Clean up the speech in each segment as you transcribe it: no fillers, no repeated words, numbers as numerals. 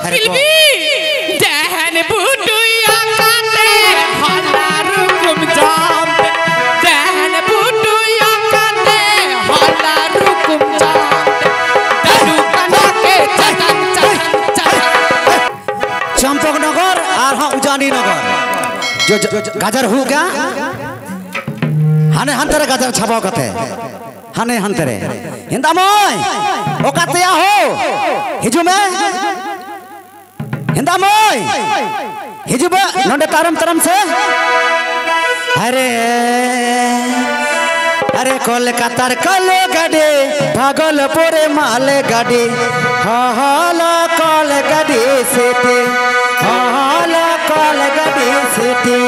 Kilbi Dan budu yang kate halarukum jam Dan budu yang kate halarukum jam Dadu kanake catan Champaknagar और हाँ उजानी नगर जो गाजर हो क्या हाने हंतरे गाजर छापाओ कते हाने हंतरे हिंदा मोय ओ कते या हो हिजु में हिंदा मोय हिजु बे नोंडे तारम तारम से अरे अरे कोलकाता कले गाड़ी भागलपुरे माले गाड़ी हाला कल गाड़ी सिटी हाला कल गाड़ी city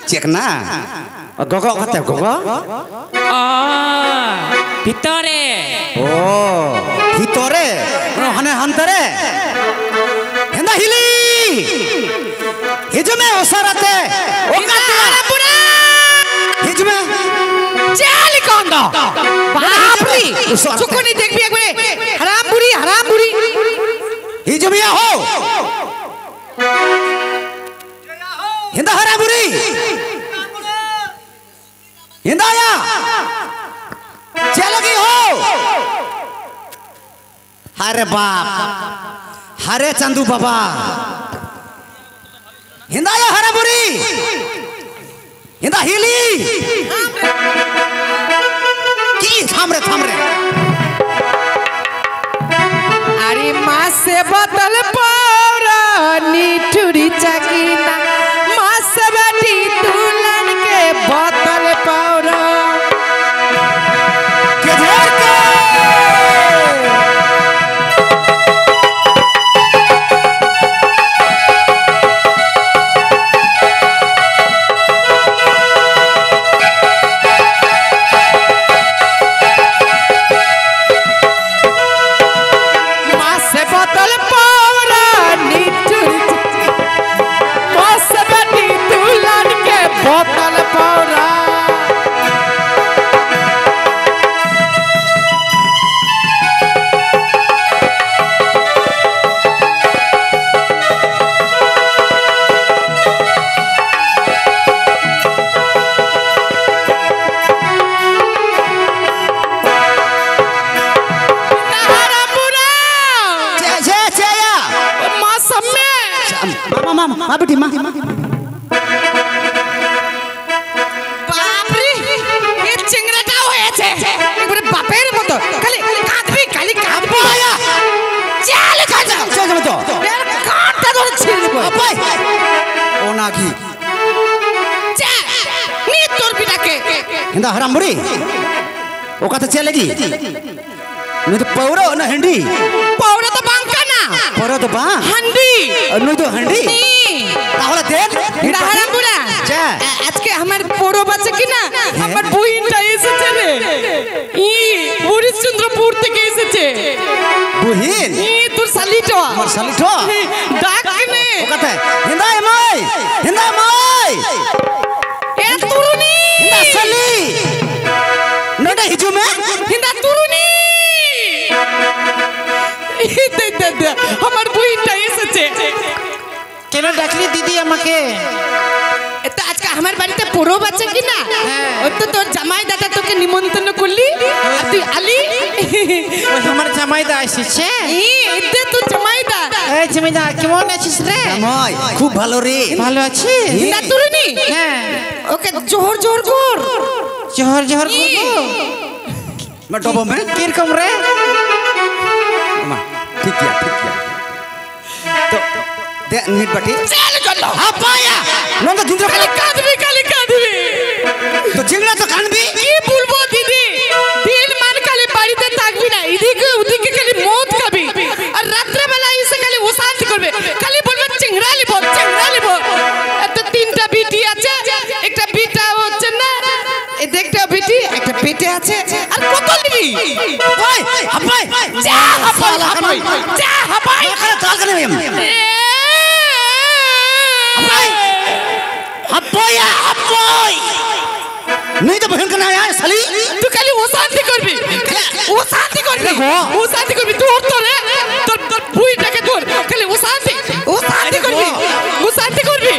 Cekna, gogok kata gogok. Oh, hitore. Oh, hitore. No, hane hantare. Henda hili. Hijume osarate. Okata pura. Hijume. Jali kondo. Bapri. Sukuni dekbi ekbare. Haram buri. Hijume ya ho. Hinda haraburi, hinda ya, चलोगी हो, हरे बाप, हरे चंदू बाबा, हिंदा या हराबुरी, हिंदा हिली, की थामरे, अरे माँ से बदल पारा नीठुरी चकीना सबटी दुल्हन के बोतल पाउरा किधर के माँ से बोतल पाउरा नीठुरी बोतल पौरा माँ बेटी माँ हिंदा हराम बुरी वो कहते चलेगी नहीं तो पौरो ना हंडी पौरा तो बांका ना पौरो तो बां हंडी नहीं तो हंडी ताहला देख हिंदा हराम बुरा आज के हमारे पौरो बच्चे की ना हमारे बुइन चाहिए से चले ये बुरी चंद्रपुर ते कैसे चे बुइन ये तू सालिटो डाक ने वो कहते हिंदा माय ए तुरुनी हिंदा सली नोटा हिजू में हिंदा तुरुनी दे हमार बुइनटा এসেছে কেন ডাকলি দিদি আমাকে এটা আজকে আমার বাড়িতে পুরো বাচ্চা কি না ও তো তোর জামাই দাদা তোকে নিমন্ত্রণ করলি আর তুই আলি ওই আমার জামাইদা এসেছে এতে তো জামাইদা এই জামাইদা কেমন আছিস রে জামাই খুব ভালো রে ভালো আছিস না তুরুনি হ্যাঁ ওকে জোর জোর কর জহর জহর করবো मैं डबो में কিরকম রে अम्मा ठीक किया तो दे नीट बाटी चल चलो अपाया नंद जिंद्र खाली कांदबी तो जिंगड़ा तो कानबी কি বলবো দিদি দিন মান খালি বাড়িতে থাকবি না এদিকে ওদিকে খালি মদ খাবি আর রাত্রে বেলা এসে খালি অশান্তি করবে খালি বলবে চিংড়া লিবো এত তিনটা বিটি আছে একটা বিটা হচ্ছে না এই দেখটা বিটি একটা পেটে আছে আর কত নিবি भाई अपाय যা হাপাই करे ताल करने में अपाय अपाया अपाय नहीं तो बहन करना यार साली তুই খালি অশান্তি করবি তোর তোর বুইটাকে তোর খালি অশান্তি করবি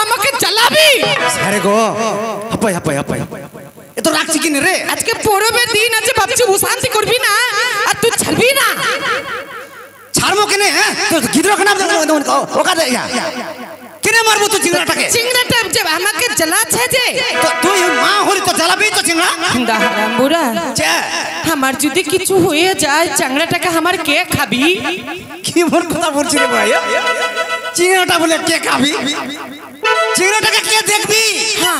আমাকে জ্বালাবি अरे गो अपाय ये तो राक्षसी की रे আজকে পরবের দিন আছে ভাবছি অশান্তি করবি না আর তুই ছাড়বি না ছাড়বো কেনে হ্যাঁ তো গিদ্র খানা ওকা দে কেনে মারবো তো চিংড়াটাকে চিংড়াটা যে আমাকে জ্বালাচ্ছে যে তো তুই মা হলি তো জ্বালাবি তো চিংড়া দাহারাম বুড়া চে আমার যদি কিছু হয়ে যায় চাংড়াটাকে আমার কে খাবি কি মোর কথা বলছিস রে ভাই চিংড়াটা বলে কে খাবি চিংড়াটাকে কে দেখবি হ্যাঁ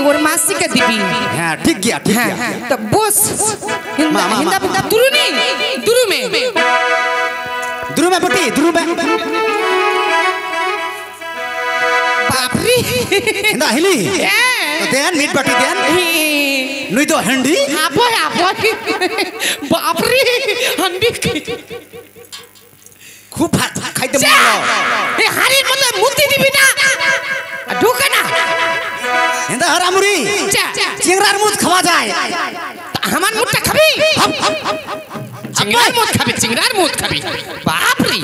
ওর মাসিকে দিবি হ্যাঁ ঠিক গিয়া ঠিক হ্যাঁ গিয়া তো বস হিন্দা दुरु में बटी दुरु में बापरी हिंदा हिली तो देन मीट बटी देन नुई तो हंडी आपो बापरी हंडी खूब खाइते मरो ए हारी मतलब मुती दिबी ना ढोका ना हिंदा हरामुरी चिंगरार मुत खवा जाए हमान मुट्टा खाबी चिंगरार मुत खाबी बापरी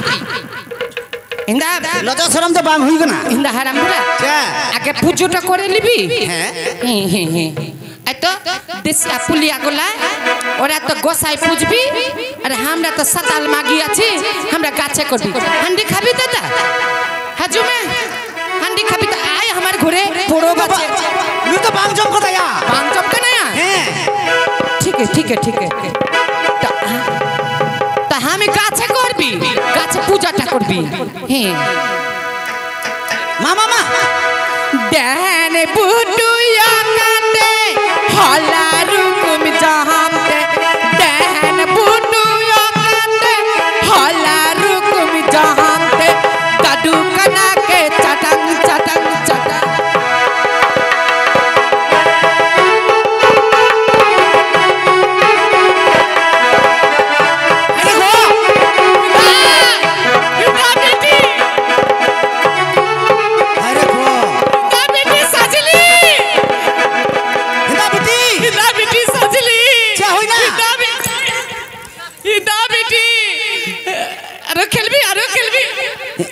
हिंदा लजा शरम तो बांग हुई गना हिंदा हराम बुला क्या आगे पूजोटा करे लिबी हैं तो देसिया पुलिया गोला ओरा तो गोसाई पूजबी अरे हमरा तो सताल मागी अछि हमरा गाछे करबी हंडी खाबी दादा हाजू में हंडी खाबी तो आय हमार घरे पोड़ो बाचे नु तो बांग जम को दया बांग जम के नया हैं ठीक है तो हम गाछे करबी गाछे पूजाटा करबी हैं मामा देन बुडुया काटे हला रुकुम जहांते देन बुडुया काटे हला रुकुम जहांते दादू कना के चटंग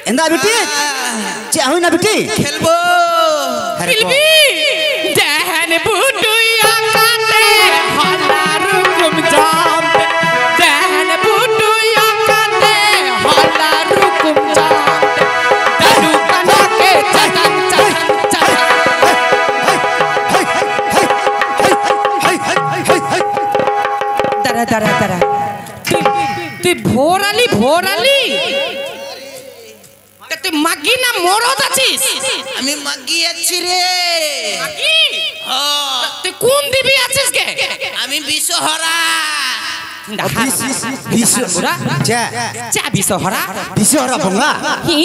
इंदा बेटी चे होई ना बेटी খেলবো फिल्मी देन बुडुया काटे हला रुकुम जहांते देन बुडुया काटे हला रुकुम जहांते दादू कना के चटंग दरा তুই ভোরালি তুই মাগি না মরদ আছিস আমি মাগি আছি রে মাগি তুই কোন দিবি আছিস কে আমি বিশহরা বিশহরা চা বিশহরা বঙ্গা হি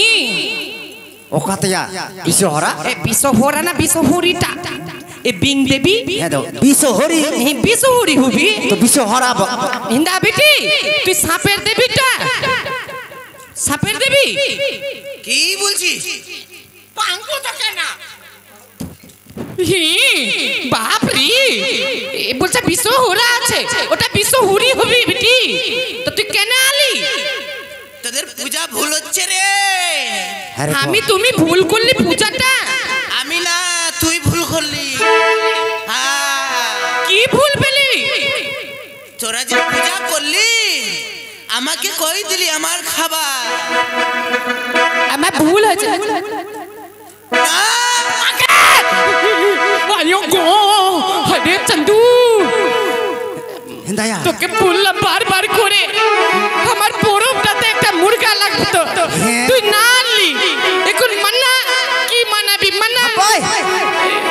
ওকাতয়া বিশহরা এ বিশহরা না বিশহরিটা এ বিং দেবী হ্যাঁ তো বিশহরি বিশহরি হবি তো বিশহরা হিন্দা বেটি তুই সাপের দেবীটা সাপের দেবী কি বলছিস পাঙ্গু থাকে না হি বাপ রে এ বলছে বিশহরা আছে ওটা বিশহরি হবি বেটি তো তুই কেন আলি তোদের পূজা ভুল হচ্ছে রে আমি তুমি ভুল করলি পূজাটা আমি না তুই ভুল করলি কি ভুল পেলি তোরা যে পূজা করলি আমাকে কই দিলি আমার খাবার আমার ভুল হয়েছে তোকে বললাম বারবার করে আমার বরফটাতে একটা মুরগা লাগতো তুই না আনলি এখন মান্না কি মানাবি মান্না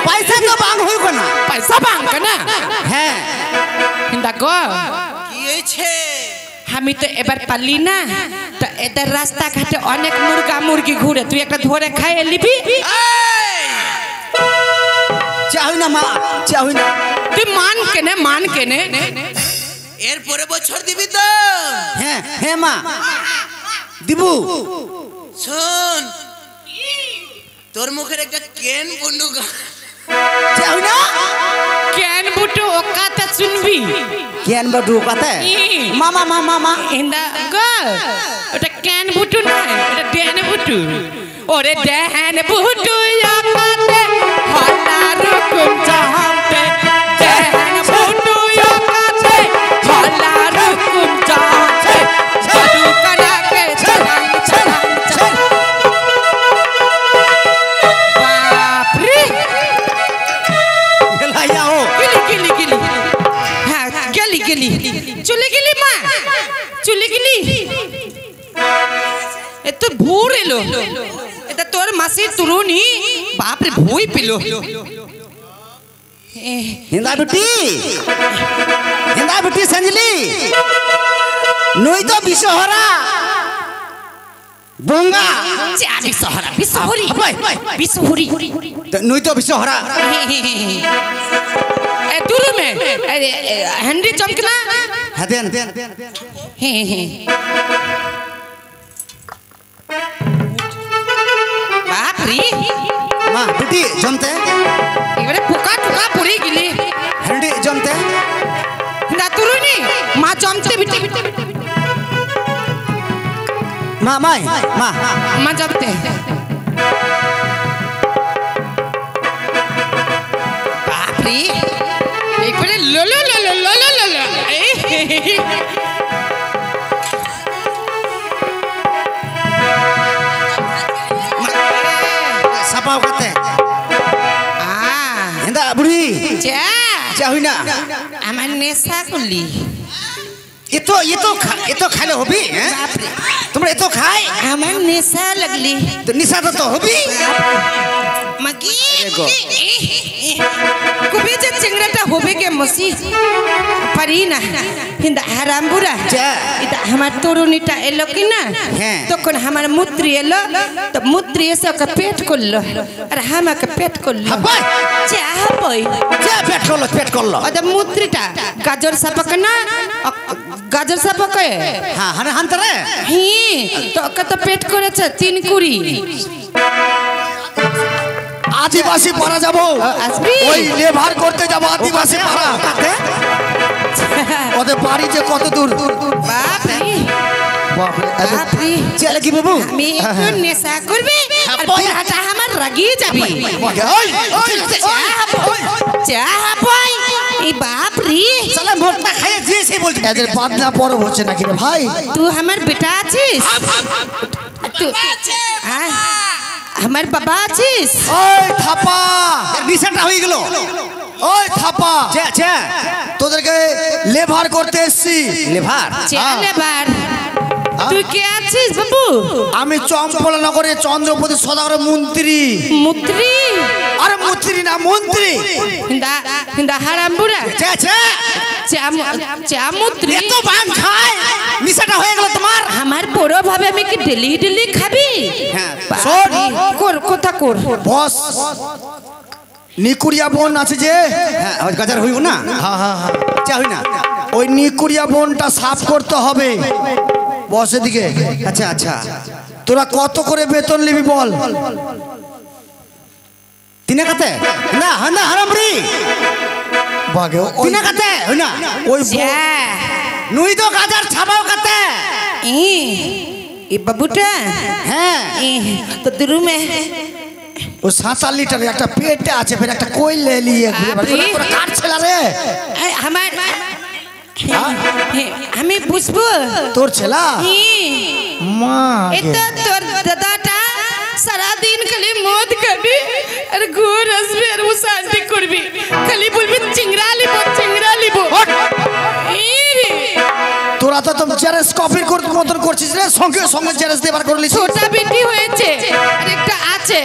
পয়সা তো বাং হইব না পয়সা বাং না হ্যাঁ দেখো কি হয়েছে আমি তো এবার পারলি না তো এদের রাস্তাঘাটে অনেক মুরগা মুরগি ঘুরে তুই একটা ধরে খাইয়ে নিবি চাই না মা চাই না তুই মান কেনে এর পরে বছর দিবি তো হ্যাঁ হ্যাঁ মা দিবু শোন তোর মুখের একটা কেন বন্ধু চাই না কেন বুটো ওকাতে শুনবি কেন বড় কাতে মামা মামা মামা ইন্দা গো ওটা কেন বুটো না এটা ডেন বুটো ওরে ডেন বুটো ওকাতে হলার কুম চাহতে ডেন বুটো ওকাতে হলার কুম চাহতে জাদু করা के चलान बाप रे লাইয়া ও গিলি হ্যাঁ গেলি চলে গেলি মা চলে গেলি এত ভোর এলো এটা তোর মাসির তুরুনি বাপরে ভয় পেল হিন্দা বেটি সঞ্জলি নই তো বিশহরা বঙ্গা বিশহরি নই তো বিশহরা तुरु में हैंडी चमकना হ্যাঁ দেন बाप रे মা বেটি জমতে এবারে পোকা টোকা পড়ে গেলে হ্যান্ডি জমতে না তুরুনি মা জমতে বিটে মা মাই মা মা জমতে बाप रे एक बार लो সাপাও কাতে হিন্দা বুড়ি যা যা হই না আমার নেশা করলি এতো খাইলে হবি তোমরা এতো খাই আমার নেশা লাগলি তো নিশা তো হবি মাগি কবে যে চিংড়াটা হবে কে মসি পারি না কিন্তু হারাম বুড়া এটা আমার তরুণীটা এলো কি না তখন আমার মুত্রি এলো তো মুত্রি এসে ওকে পেট করলো আর আমাকে পেট করলো যা বই যা পেট করলো ওদের মুত্রিটা গাজর সাপকে না গাজর সাপকে হ্যাঁ হান্তরে তো ওকে তো পেট করেছে 3 কুড়ি আদিবাসী পাড়া যাব ওই লেভার করতে যাব আদিবাসী পাড়া ওদের বাড়ি যে কত দূর বাপ রে চলে কি বাবু আমি একটু নেশা করবি আর হাটা আমার রাগিয়ে যাবি চা বই এই বাপ রে সালা মোটটা খাইয়ে দিয়েছে বলছি এদের বাদনা পরব হচ্ছে নাকি রে ভাই তুই আমার বেটা আছিস আমার বাবা আছিস ওই থাপা নিশাটা হয়ে গেল ওই থাপা তোদেরকে লেভার করতে এসেছি লেভার লেভার তুই কে আছিস বাবু আমি চম্পলনগরে চন্দ্রপতি সদাগরের মন্ত্রী আরে মন্ত্রী না মন্ত্রী হিন্দা হারাম বুড়া চা মন্ত্রী এত বাং খায় নিশাটা হয়ে গেল তোমার আমার বড় ভাবে আমি কি ডেলি খাবি হ্যাঁ কর কথা কর বস নিকুরিয়া বোন আছে যে হ্যাঁ গাজার হইব না হ্যাঁ চা হই না ওই নিকুরিয়া বোনটা সাফ করতে হবে বস এদিকে আচ্ছা তোরা কত করে বেতন নিবি বল তিনে কাতে না হারামরি বাগে তিনে কাতে হই না ওই নুই তো গাজার ছাবাও কাতে এই বাবুটা হ্যাঁ তো দুরু মে ও 7 লিটার একটা পেটে আছে ফের একটা কই লে লিয়ে ঘুরে তোরা কাট ছেলা রে আমার আমি বুঝবো তোর ছেলা মা এটা তোর দাদাটা সারা দিন খালি মদ খাবি আর ঘুর আসবি আর ও শান্তি করবি খালি বলবি চিংড়া লিবো জেরেস কপির মতন করছিস রে, সঙ্গে সঙ্গে জেরেস দেবার করলি। ছোটা বেটি হয়েছে আর একটা আছে।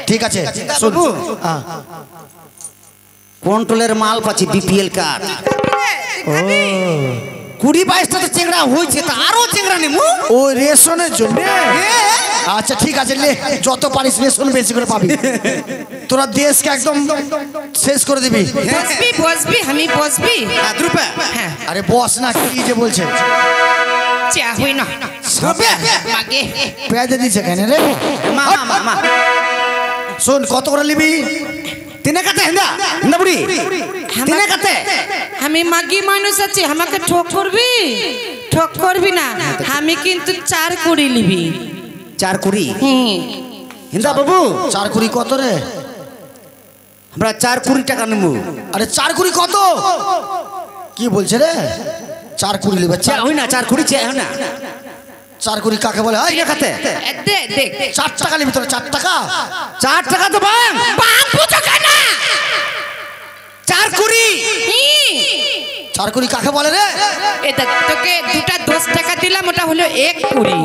ঠিক আছে শুন, কন্ট্রোলের মাল পাচ্ছি বিপিএল কার্ড। ও 20-22টা তো চেংড়া হয়েছে, তা আরো চেংড়া নেবো ও রেশনের জন্য। আচ্ছা ঠিক আছে, লে যত পারিস রেশন বেশি করে পাবি, তোরা দেশকে একদম শেষ করে দিবি। বসবি বসবি আমি বসবি। হ্যাঁ আরে বস না, কি যে বলছে চা হই না মাগে পেঁয়াজে দিছে কেন রে? শোন কত করে নিবি? তিনে কাতে হেন্দা হেন্দা বুড়ি, তিনে কাতে। আমি মাগি মানুষ আছি, আমাকে ঠক করবি? ঠক করবি না, আমি কিন্তু 4 কুড়ি নিবি। 4 কুড়ি? হিন্দা বাবু 4 কুড়ি কত রে? আমরা 4 কুড়ি টাকা নেবো। আরে 4 কুড়ি কত? কি বলছে রে? 4 কুড়ি নেবে? চা হই না, 4 কুড়ি চা হয় না। 4 কুড়ি কাকে বলে? এই খাতে দে দেখ 4 টাকা নিবি তোরা? 4 টাকা? 4 টাকা তো বাং বাং বুঝো কেন? 4 কুড়ি। 4 কুড়ি কাকে বলে রে? এটা তোকে দুটা 10 টাকা দিলাম, ওটা হলো 1 কুড়ি।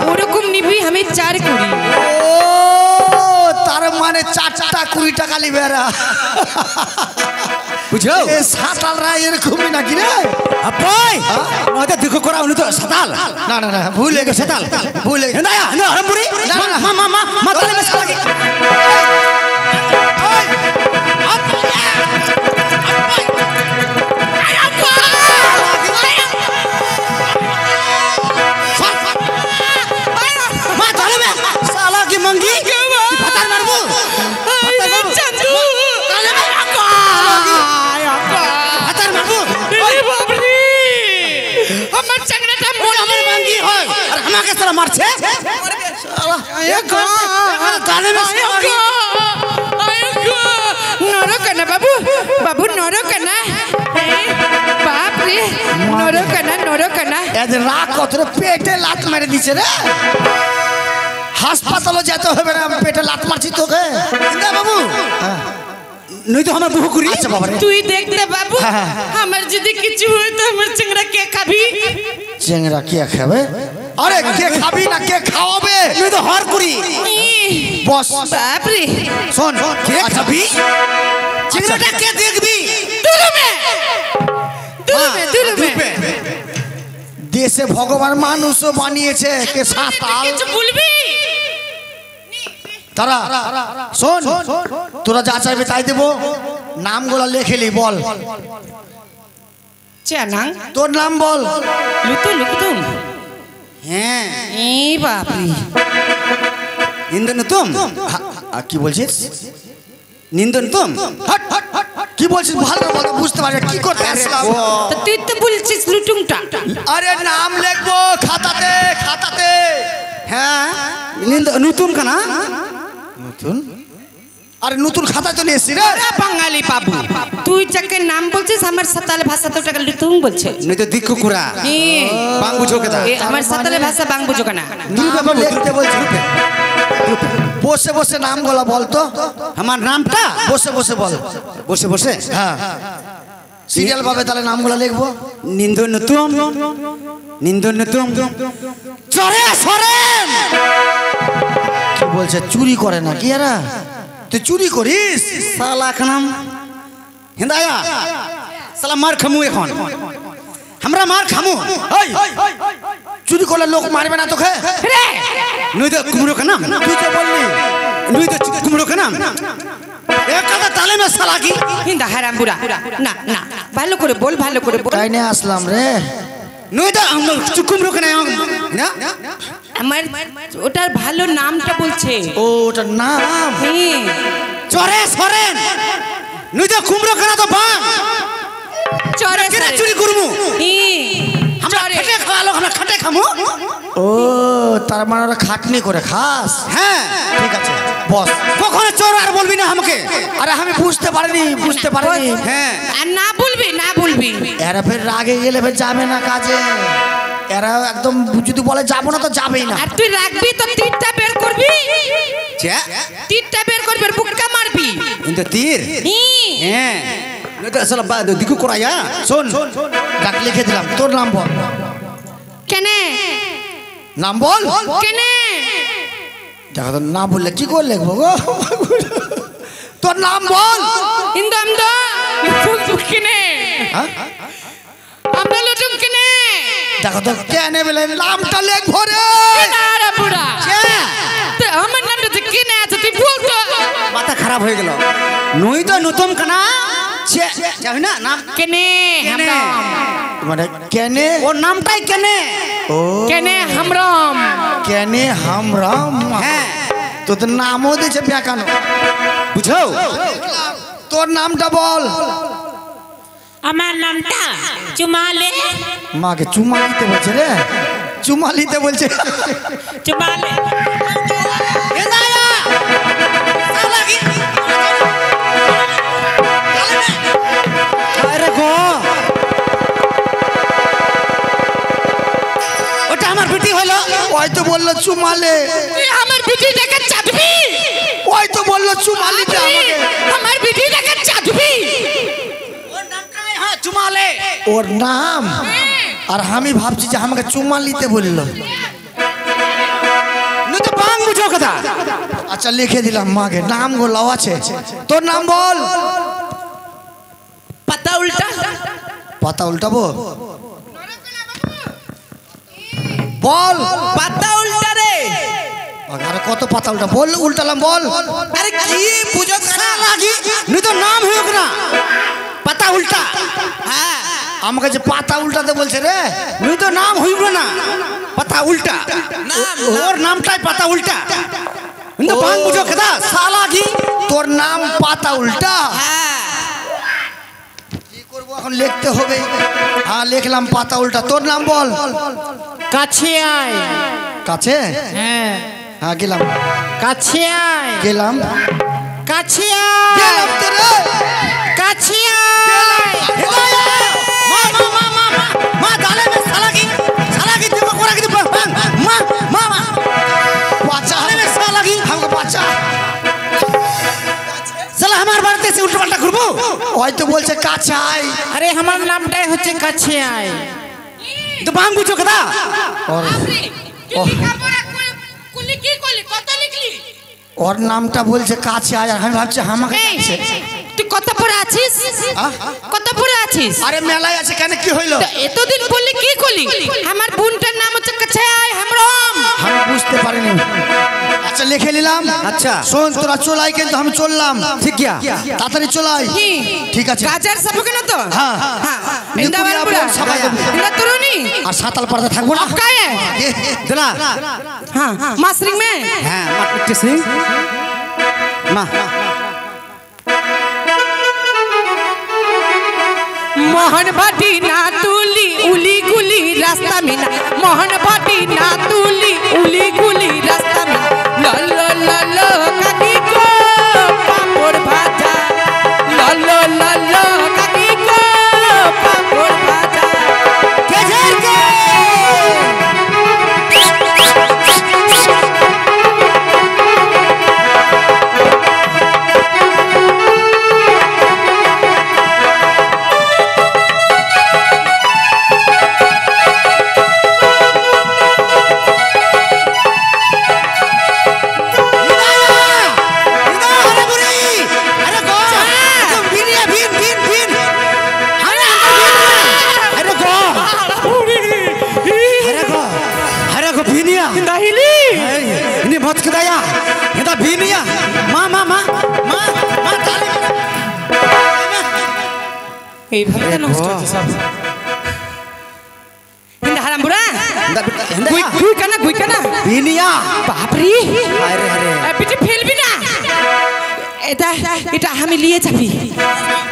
ওরকম নিবি, আমি 4 কুড়ি। ও তার মানে 4টা 20 টাকা নিবে এরা, বুঝছো? এ সাতালরা এরকমই নাকি রে? আপই ওটা দেখো করা, উনি তো সাতাল। না না না ভুল হয়ে গেছে, সাতাল ভুল হয়ে গেছে। না না আরম্বুরি মা মা মা মা তালে মেস লাগি। মা তালে মে সালা কি मंगी पता मारबो চাচু তালে মে আকা पता मारबो। আরে বাপ রে, আমার চাংড়াটা মোড় আমার मंगी হয় আর আমাকে সালা মারছে সালা একা তালে মে নরকনা বাবু, বাবু নরকনা। বাপ রে নরকনা নরকনা। এদের রাগ কত রে, পেটে লাত মেরে দিছে রে। হাসপাতালে যেতে হবে না, পেটে লাত মারছি তোকে। ইন্দা বাবু নই তো আমার বহু করি। আচ্ছা বাবা তুই দেখতে বাবু, আমার যদি কিছু হয় তো আমার চিংড়া কে খাবি? চেংড়া কে খাবে? আরে কে খাবি না কে খাওয়াবে? তুই তো হর করি বস। বাপ রে শোন কে খাবি? চিংড়াটা কে দেখবি? দুলুমে দুলুমে দুলুমে। দেশে ভগবান মানুষও বানিয়েছে, কে সাতাল কিছু বলবি? তারা শোন, তোরা যা চাইবে তাই দেবো, নামগুলো লেখেলি বল। চানাং তোর নাম বল। লুতু লুতু। হ্যাঁ এই বাপ রে, নিন্দন তুম কি বলছিস? নিন্দন তুম কি বলছিস? ভালো ভালো বুঝতে পারবে কি করতে আসলাম। তো তুই তো বলছিস লুটুংটা। আরে নাম লিখবো খাতাতে খাতাতে। হ্যাঁ নতুন কানা নতুন, আরে নতুন খাতা চলে এসছি রে। বাঙালি বাবু, তুই যাকে নাম বলছিস আমার সাতালে ভাষা তো টাকা লুতুং বলছে। নই তো দিক্কু কুড়া বাং বুঝো কেদা। আমার সাতালে ভাষা বাং বুঝো কেনা? বাবা লিখতে বলছি, বসে বসে নাম গলা বল তো। আমার নামটা বসে বসে বল। বসে বসে? হ্যাঁ সিরিয়াল ভাবে তাহলে নামগুলো লিখবো। নিন্দন তুম নিন্দন তুম চরে সরেন। কি বলছে? চুরি করে না কি এরা? তুই চুরি করিস? সালা খানাম হিন্দায়া সালা মার খামু এখন, আমরা মার খামু। চুরি করলে লোক মারবে না তোকে? নই তো কুমড়ো কানাম, তুই তো বললি নই তো কুমড়ো কানাম। এক কথা তালে মে সালা কি হিন্দা হারাম বুড়া। না না ভালো করে বল, ভালো করে বল। তাই নিয়ে আসলাম রে। নই তো কুমড়ো কানাম না, আমার ওটার ভালো নামটা বলছে। ও ওটার নাম হ্যাঁ চরে সরেন। নই তো কুমড়ো কানা তো বাং চরে কেনা চুরি করমু। আমরা চরে খেটে খাওয়ালো, আমরা খাটে খামু। ও তার মানে ওরা খাটনি করে খাস? হ্যাঁ ঠিক আছে বস। কখনো চোর আর বলবি না আমাকে। আরে আমি বুঝতে পারিনি, বুঝতে পারিনি। হ্যাঁ আর না বলবি, না বলবি। এরা ফের রাগে গেলে ফের যাবে না কাজে। এরা একদম যদি বলে যাবো না তো যাবেই না। আর তুই রাখবি তো তীরটা বের করবি। তীরটা বের করবি আর বুকটা মারবি। কিন্তু তীর হ্যাঁ দিকু করাইয়া। শোন ডাক লিখে দিলাম, তোর নাম বল। কেনে নাম বল কেনে দেখো তো না বললে কি করে লিখবো গো তোর নাম বল ইন্দো আমদো কেনে আমরা লটুম কেনে দেখো তো কেনে বলে নামটা লিখবো রে আরে বুড়া তো আমার নামটা তো কেনে আছে তুই বল তো মাথা খারাপ হয়ে গেল নই তো নতুন কানা যাবি না নাম কেনে কেনে মানে কেনে ওর নামটাই কেনে ও কেনে হামরাম কেনে হামরাম হ্যাঁ তো তোর নামও দিয়েছে বেকানো বুঝো তোর নামটা বল আমার নামটা চুমালে মাকে চুমা নিতে বলছে রে চুমা নিতে বলছে চুমালে আরে গো ওটা আমার বেটি হলো ওই তো বললো চুমালে তুই আমার বিটিটাকে চাটবি ওই তো বললো চুমালিতে আমাকে আমার বিটিটাকে চাটবি ওর নামটা হ্যাঁ চুমালে ওর নাম আর আমি ভাবছি যে আমাকে চুমালিতে বললো নই তো বাং বুঝো কথা আচ্ছা লিখে দিলাম মাকে নাম গোলাও আছে তোর নাম বল পাতা উল্টা পাতা উল্টাবো বল পাতা উল্টা রে আরে কত পাতা উল্টা বল উল্টালাম বল আরে কি বুঝো না নই তো নাম হোক না পাতা উল্টা হ্যাঁ আমাকে যে পাতা উল্টাতে বলছে রে নই তো নাম হইব না পাতা উল্টা নাম ওর নামটাই পাতা উল্টা কিন্তু বাং বুঝো কথা সালা কি তোর নাম পাতা উল্টা হ্যাঁ কি করবো এখন লিখতে হবে হ্যাঁ লিখলাম পাতা উল্টা তোর নাম বল কাছে আয় কাছে হ্যাঁ হ্যাঁ গেলাম কাছে আয় গেলাম কাছে আয় গেলাম তো রে কাছে আয় মা মা মা মা মা মা দালে মে সালা কি দিমাগ করা কি মা মা মা বাচ্চা দালে মে সালা কি আমাকে বাচ্চা সালা আমার বাড়িতে এসে উল্টো পাল্টা করবো হয়তো বলছে কাছাই আরে আমার নামটাই হচ্ছে কাছে আয় তো বাং বুঝো কথা ওর নামটা বলছে কাছে আয় আর আমি ভাবছি আমাকে ডাকছে। তুই কত পড়ে আছিস আহ? কত পড়ে আছিস আরে মেলায় আছে কেন কি হইলো তো এতদিন বললি কি করলি আমার বোনটার নাম হচ্ছে কাছে আয় হামরম আমি বুঝতে পারিনি আচ্ছা লিখে নিলাম আচ্ছা। শোন তোরা চলাই কিন্তু আমি চললাম ঠিক গিয়া তাড়াতাড়ি চলাই কি ঠিক আছে গাজার সাবু কেন তো হ্যাঁ ইন্দা নিকুড়ি বালপুরা আবার সবাই যাবে। ইন্দা তরুণী আর সাতাল পাড়াতে থাকবো না কায়ে দিলা हाँ मासरिंग में হ্যাঁ মা একটু সিং মা मोहन भाटी ना तुली उली गुली रास्ता में ना मोहन भाटी ना तुली उली गुली रास्ता में ललो ललो काकी को पापड़ भाजा ललो ललो काकी को पापड़ भाजा কেজের কে दाहिली ini bot kedaya kita bini ya ma tali এইভাবে তো নষ্ট হচ্ছে সব হিন্দা হারাম বুড়া গুই কানা bini ya বাপরি আরে আরে পিঠে ফেলবি না এটা এটা আমি নিয়ে যাবি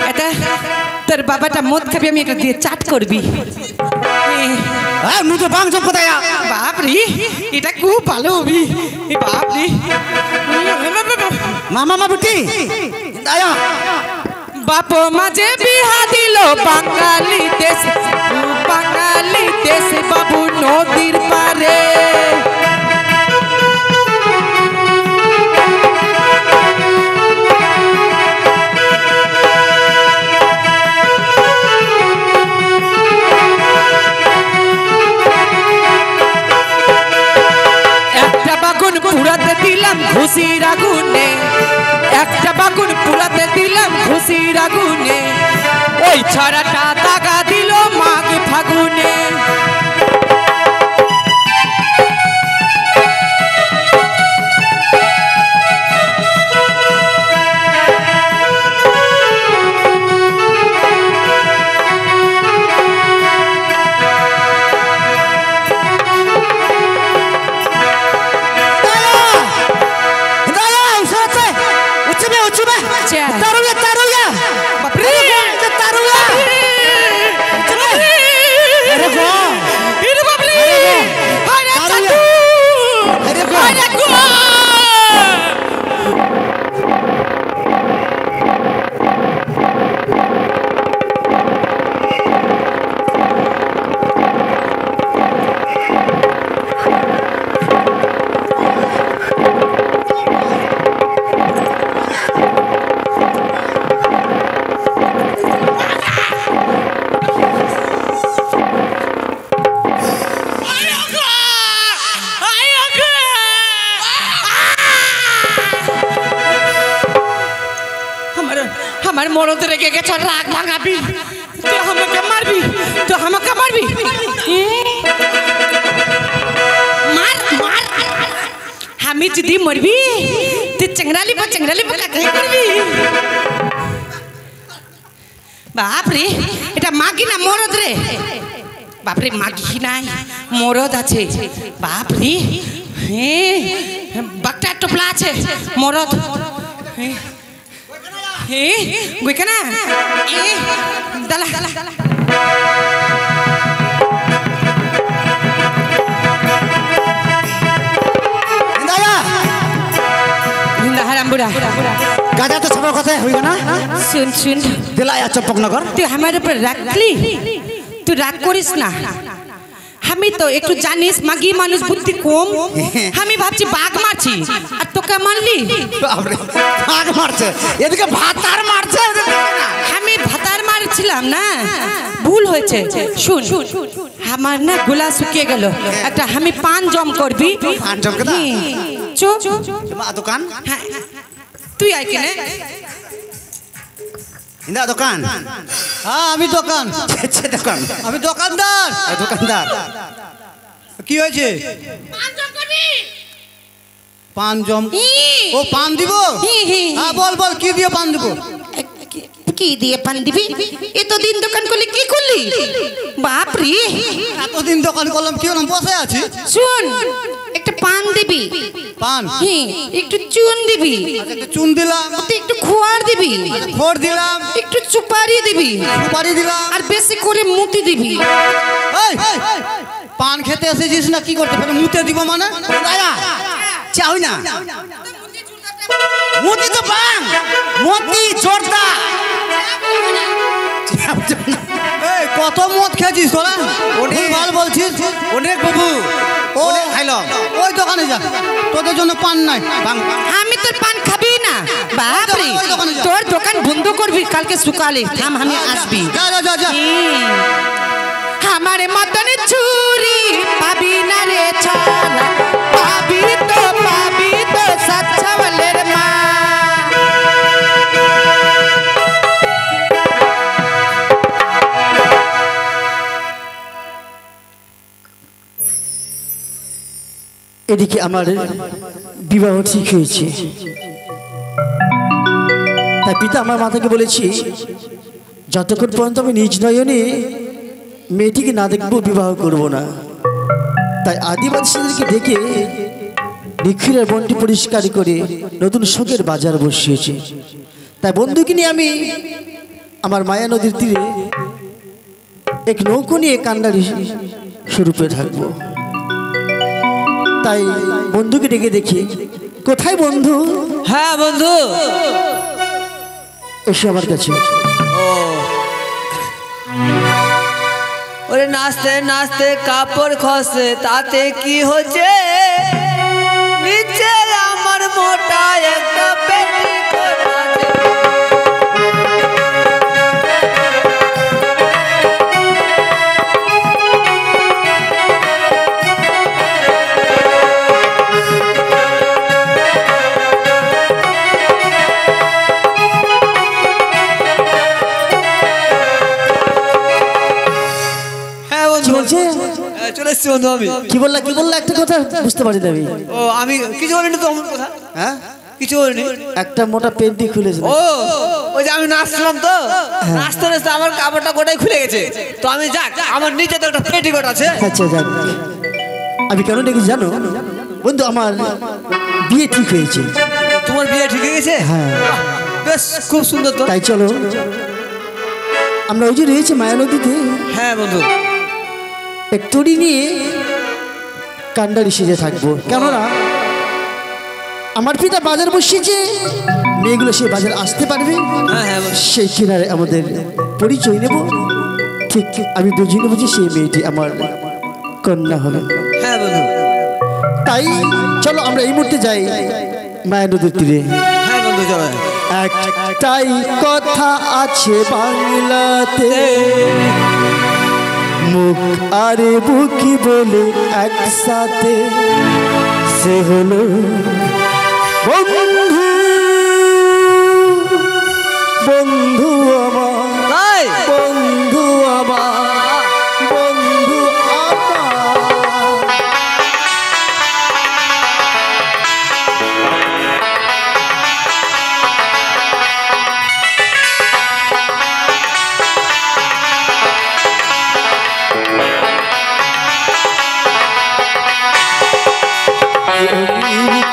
এটা তোর বাবাটা মদ খাবি আমি এটা দিয়ে চাট করবি nu to bang jom kedaya বাপরি এটা খুব ভালো হবি বাপরি mama buti daya বাপ মাঝে বিহা দিল বাঙালি দেশ বাবু নদীর পারে খুশির আগুনে ওই ছড়াটা দাগা দিল মাঘ ফাগুনে। আমার মরদ রেগে গেছ, রাগ ভাঙাবি, তুই আমাকে মারবি, তুই আমাকে মারবি, মার মার। আমি যদি মরবি তুই চেংরালি কাকে করবি? বাপরে, এটা মাগি না মরদ রে? বাপরে, মাগি নাই মরদ আছে। বাপরে, হ্যাঁ বাকটা টোপলা আছে মরদ। gue kena dalah गाजा तो सब कथा हुई ना। सुन सुन दिलाया चंपक नगर तू हमारे ऊपर राखली, तू राग करिस ना। আমি তো একটু জানিস মাগি মানুষ বুদ্ধি কম, আমি ভাবছি বাঘ মারছি আর তোকে মারলি। বাঘ মারছে, এদিকে ভাতার মারছে। আমি ভাতার মারছিলাম না, ভুল হয়েছে। শুন, আমার না গোলা শুকিয়ে গেল, একটা আমি পান জম করবি। পান জম কেদা চো দোকান, তুই আয় কিনে ইন্দা দোকান। হ্যাঁ আমি দোকান, দোকান আমি দোকানদার। দোকানদার কি হয়েছে? পান জম, ও পান দিব? হ্যাঁ বল বল, কি দিয়ে পান দিব? কি দিয়ে পান দিবি? এতদিন দোকান করলি, কি করলি? বাপরে, এতদিন দোকান করলাম, কি হলাম? বসে আছি। শুন, একটা পান দিবি, পান একটু চুন দিবি, একটু চুন দিলাম, একটু খোয়ার দিবি, খোর দিলাম, একটু সুপারি দিবি, সুপারি দিলাম, আর বেশি করে মুতি দিবি। পান খেতে এসেছিস না কি করতে পারে? মুতে দিব মানে? চা হই না, মোতি তো পান, মোতি জর্দা। কত মদ খেয়েছিস তোরা? অনেক ভালো বলছিস, অনেক বাবু। ও খাইলাম, ওই দোকানে যা, তোদের জন্য পান নাই। আমি তোর পান খাবি না। বাপরে, তোর দোকান বন্ধ করবি কালকে সকালে। থাম, আমি আসবি। যা যা যা। আমার মতন চুরি পাবি না রে ছানা, পাবি তো সাচ্ছাওয়ালের মা। এদিকে আমার বিবাহ ঠিক হয়েছে, তাই পিতা আমার মাতাকে বলেছি যতক্ষণ পর্যন্ত আমি নিজ নয়নে মেয়েটিকে না দেখবো বিবাহ করব না। তাই আদিবাসীদেরকে ডেকে নিখিলের বনটি পরিষ্কার করে নতুন শোকের বাজার বসিয়েছে। তাই বন্ধুকে নিয়ে আমি আমার মায়া নদীর তীরে এক নৌকো নিয়ে কান্নারি স্বরূপে থাকবো। তাই বন্ধুকে ডেকে দেখি। কোথায় বন্ধু? হ্যাঁ বন্ধু, এসো আমার কাছে। ওরে নাচতে নাচতে কাপড় খসে, তাতে কি হচ্ছে? নিচে আমার মোটা একটা পেটিকোট আছে। এসছি বন্ধু আমি। কি বললা একটা কথা বুঝতে পারি না আমি। ও আমি কিছু বলিনি তো আমার কথা। হ্যাঁ কিছু বলিনি। একটা মোটা পেন্টি খুলেছে। ও ওই যে আমি নাচছিলাম তো, নাচতে নাচতে আমার কাপড়টা গোটাই খুলে গেছে। তো আমি যাক আমার নিচে তো একটা পেটিকোট আছে। আচ্ছা যাক, আমি কেন ডেকেছি জানো বন্ধু? আমার বিয়ে ঠিক হয়েছে। তোমার বিয়ে ঠিক হয়ে গেছে? হ্যাঁ বেশ খুব সুন্দর তো। তাই চলো আমরা ওই যে রয়েছে মায়া নদীতে, হ্যাঁ বন্ধু, একটু নিয়ে কান্ডারি সেজে থাকবো। কেননা আমার পিতা বাজার বসিয়েছে, মেয়েগুলো সে বাজার আসতে পারবে, হ্যাঁ হ্যাঁ সেই কিনারে আমাদের পরিচয় নেব। ঠিক আমি বুঝিয়ে নেবো যে সেই মেয়েটি আমার কন্যা হবে। হ্যাঁ বন্ধু, তাই চলো আমরা এই মুহূর্তে যাই মায়া নদীর তীরে। হ্যাঁ বন্ধু চলো। একটাই কথা আছে বাংলাতে, মুখ আরে বুকি বলে একসাথে, সে হলো বন্ধু। বন্ধু আমার, বন্ধু আমার, বন্ধু আমার।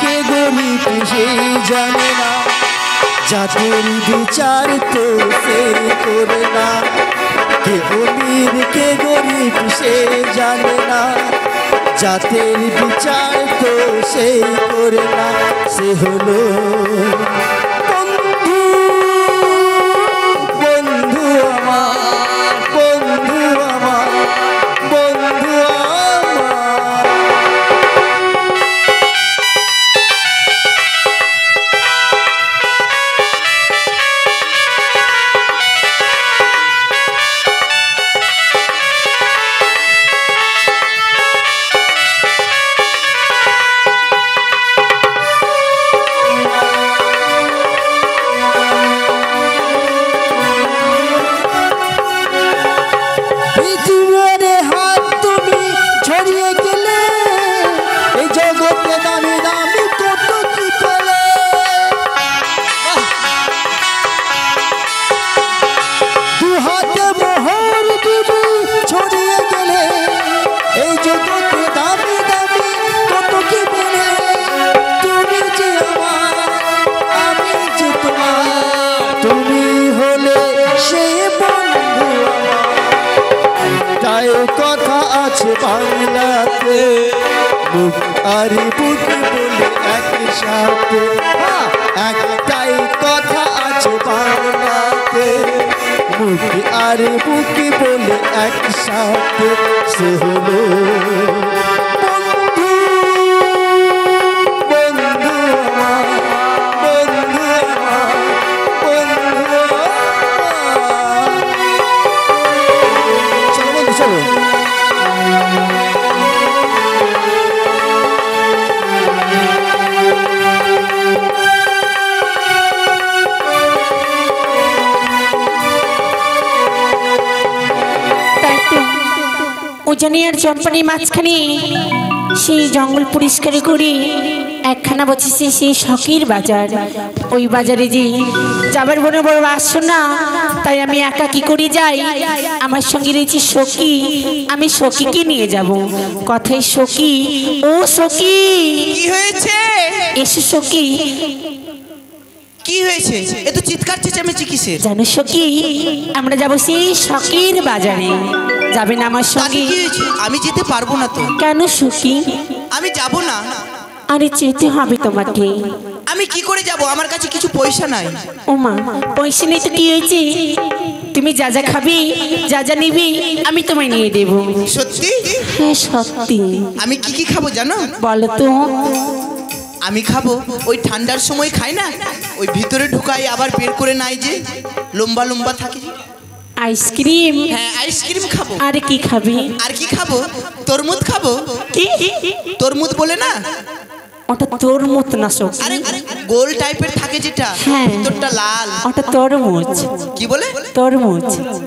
কে গরিব সেই জানে না, যাদের বিচার তো সে করে না। কে অমির কে গরিব সে জানে না, যাদের বিচার তো সে করে না। সে হলো বন্ধু। বন্ধু আমার, বন্ধু আমার, বন্ধু আমার। কথা আছে বাংলাতে, মুখ আর বুকে বলে একসাথে। একটাই কথা আছে বাংলাতে, মুখ আর বুকে বলে একসাথে, সে হলো বন্ধু। বন্ধু আমার, বন্ধু আমার, বন্ধু আমার। চলো বন্ধু চলো। উজানি আর চম্পানির মাঝখানে সেই জঙ্গল পরিষ্কার করে একখানা বসেছে সেই শখের বাজার। ওই বাজারে যে যাবার বনে বড় আসছো না, তাই আমি একা কি করে যাই। আমার সঙ্গে রয়েছে সখী, আমি সখীকে নিয়ে যাব। কথায় সখী, ও সখী কি হয়েছে? এসো সখী। কি হয়েছে? এত চিৎকার চেঁচামেচি কিসের? জানো সখী, আমরা যাবো সেই শখের বাজারে, যাবেন আমার সঙ্গে? কি হয়েছে? আমি যেতে পারবো না তো। কেন সখী? আমি যাব না। আরে যেতে হবে তোমাকে। আমি কি করে যাব? আমার কাছে কিছু পয়সা নাই। ও মা, পয়সা নেই তো কি হয়েছে? তুমি যা যা খাবি, যা যা নিবি, আমি তোমায় নিয়ে দেবো। সত্যি? হ্যাঁ সত্যি। আমি কি কি খাবো জানো? বলো তো। আমি খাবো ওই ঠান্ডার সময় খাই না, ওই ভিতরে ঢুকাই আবার বের করে নাই যে লম্বা লম্বা থাকে। আইসক্রিম? হ্যাঁ আইসক্রিম খাবো। আর কি খাবি? আর কি খাবো? তরমুজ খাবো। কি? তরমুজ বলে না? ওটা তোর মত না সখী। আরে গোল টাইপের থাকে যেটা হ্যাঁ। ভিতরটা লাল। ওটা তরমুজ। কি বলে? তরমুজ।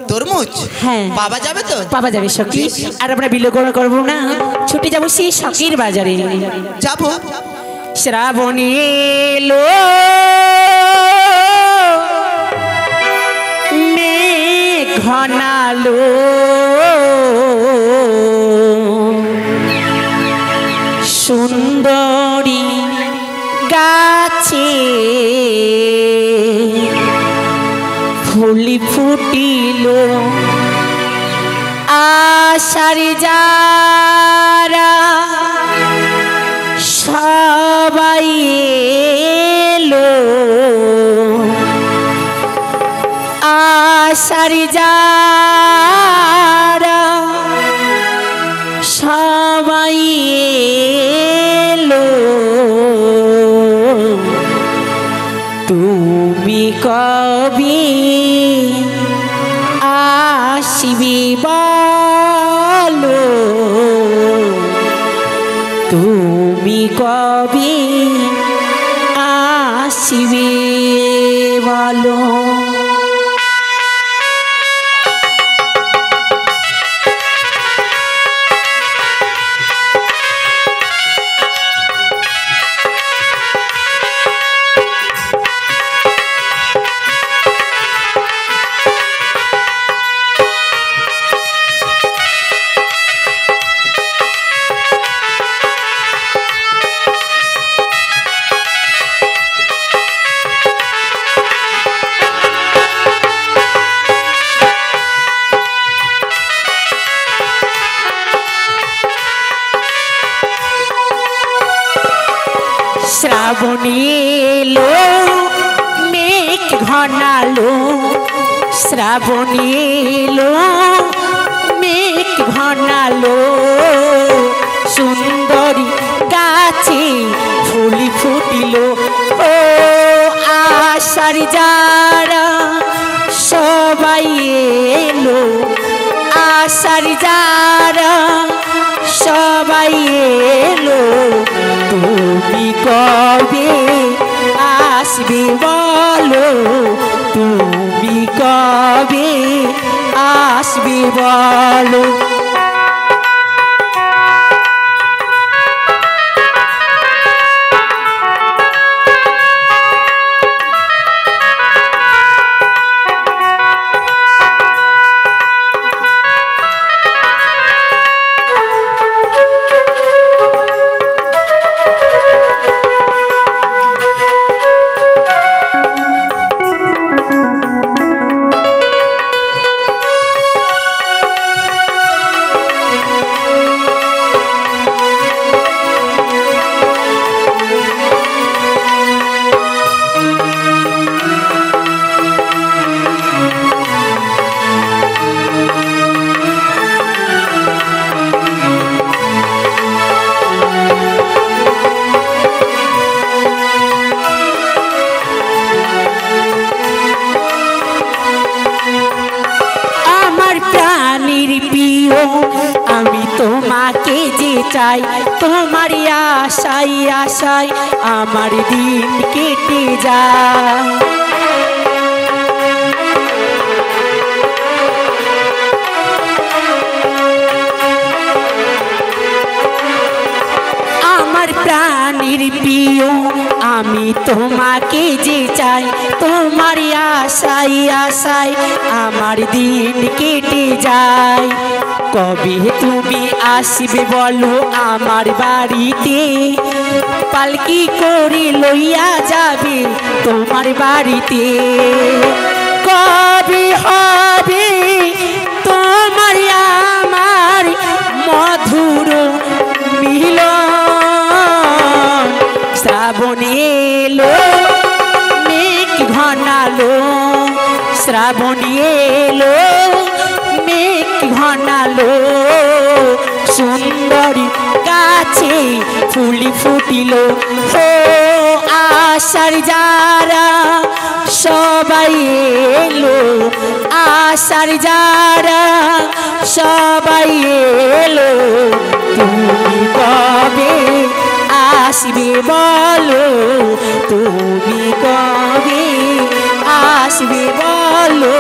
তরমুজ? হ্যাঁ। পাওয়া যাবে তো? পাওয়া যাবে সখী। আর আমরা বিলোপন করবো না, ছুটে যাবো সেই শখের বাজারে। যাবো। শ্রাবণী এলো মেঘ ঘনালো, সুন্দরী গাছে ফুলি ফুটিল, আশার যারা সবাই এলো, আশার যারা সবাই এলো, তুমি কবে আসবি বলো, তুমি কবে আসবি বলো। শ্রাবণী এলো মেঘ ঘনালো, শ্রাবণী এলো মেঘ ঘনালো, সুন্দরী গাছে ফুলি ফুটিল, ও আশার যারা সবাই এলো, আশার যারা সবাই এলো, তুমি কবে আসবে বলো, তুমি কবে আসবে বলো। আমি তোমাকে যে চাই, তোমার আশায় আশায় আমার দিন কেটে যায়। আমার প্রাণের প্রিয় আমি তোমাকে যে চাই, তোমার আশায় আশায় আমার দিন কেটে যায়। কবে তুমি আসবে বলো আমার বাড়িতে, পালকি করে লইয়া যাবে তোমার বাড়িতে। কবে হবে তোমার আমার মধুর মিলন, শ্রাবণ এলো মেঘ ঘনালো, শ্রাবণ এলো মেঘ ঘনালো, সুন্দরী গাছে ফুলি ফুটিল, ও আশার যারা সবাই এলো, আশার যারা সবাই এলো, তুমি কবে আসবে বলো তুমি কবে আসবে বলো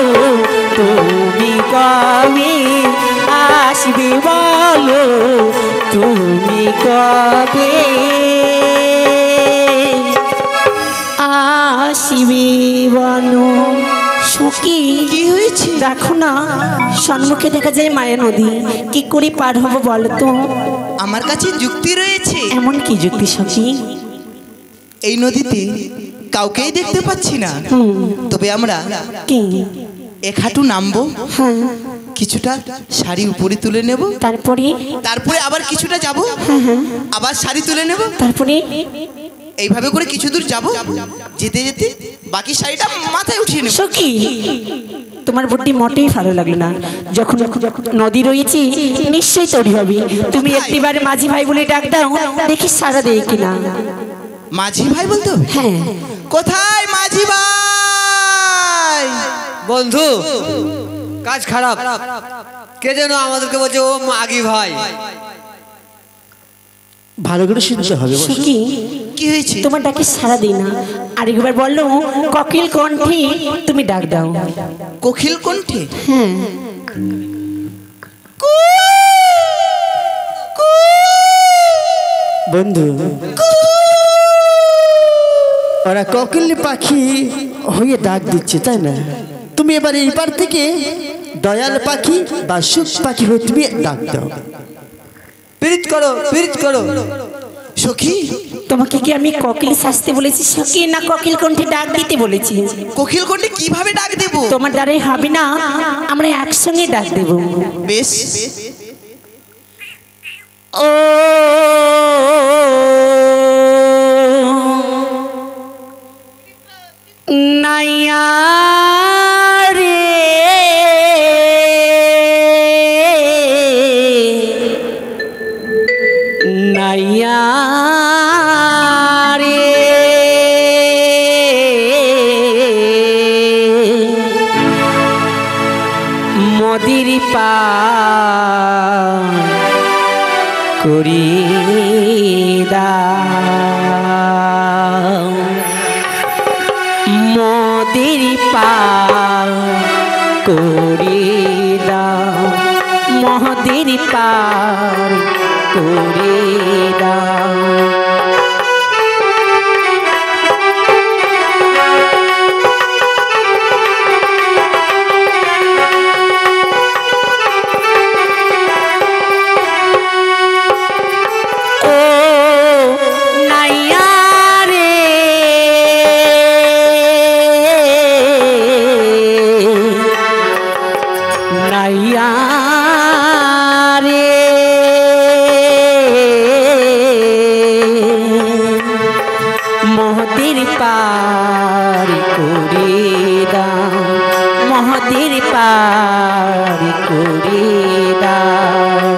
তুমি কবে আসবে বলো তুমি কবে আসবে বলো সুখী কি হয়েছে? দেখো না সম্মুখে দেখা যায় মায়া নদী কি করে পার হবো বলো তো আমার কাছে যুক্তি রয়েছে। এমন কি যুক্তি সখী এই নদীতে কাউকেই দেখতে পাচ্ছি না, তবে আমরা কি এক হাঁটু নামবো, হ্যাঁ কিছুটা শাড়ি উপরে তুলে নেব, তারপরে তারপরে আবার কিছুটা যাব, আবার শাড়ি তুলে নেব, তারপরে এইভাবে করে কিছু দূর যাব, যেতে যেতে বাকি শাড়িটা মাথায় উঠিয়ে নেব। সখী তোমার বুদ্ধি মোটেই ভালো লাগলো না। যখন নদী রয়েছে নিশ্চয়ই তৈরি হবে। তুমি একটিবার মাঝি ভাই বলে ডাক দাও, দেখি সারা দেয় কিনা। মাঝি ভাই বলতে হবে? হ্যাঁ। কোথায় মাঝি ভাই? বন্ধু কাজ খারাপ, কে যেন আমাদেরকে বলছে ও মাগি ভাই। ভালো করে শুনতে হবে। সখী কি হয়েছে? তোমার ডাকে সারা দিই না, আরেকবার বললো কোকিল কণ্ঠে তুমি ডাক দাও। কোকিল কণ্ঠে? হ্যাঁ। বন্ধু ওরা কোকিল পাখি হয়ে ডাক দিচ্ছে, তাই না? তুমি এবার এই পার থেকে দয়াল পাখি বা সুখ পাখি হয়ে তুমি ডাক দাও। পিরিত করো, পিরিত করো। সখী তোমাকে কি আমি কোকিল সাজতে বলেছি সখী, না কোকিল কণ্ঠে ডাক দিতে বলেছি? কোকিল কণ্ঠে কিভাবে ডাক দেব? তোমার দ্বারাই হবে না, আমরা একসঙ্গে ডাক দেব। বেশ। ও নাইয়া রে নাইয়া রে মদির পা করি দাও মদির পার করি দাও মদির পার করি দাও মহদির পার করে দাও মহদির পার করে দাও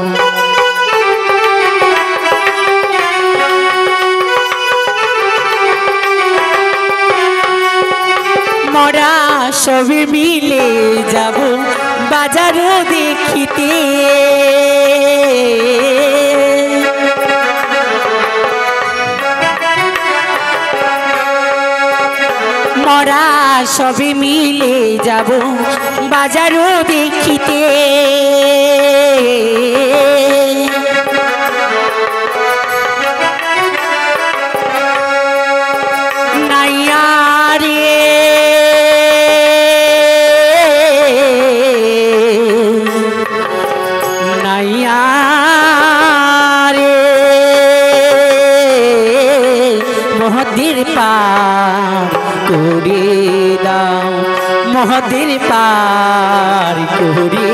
মরা সবে মিলে যাব বাজার দেখিতে মরা সবে মিলে যাব বাজার দেখিতে নাইয়া রে নাইয়া রে মহদির পার করে দাও মহদির পার করে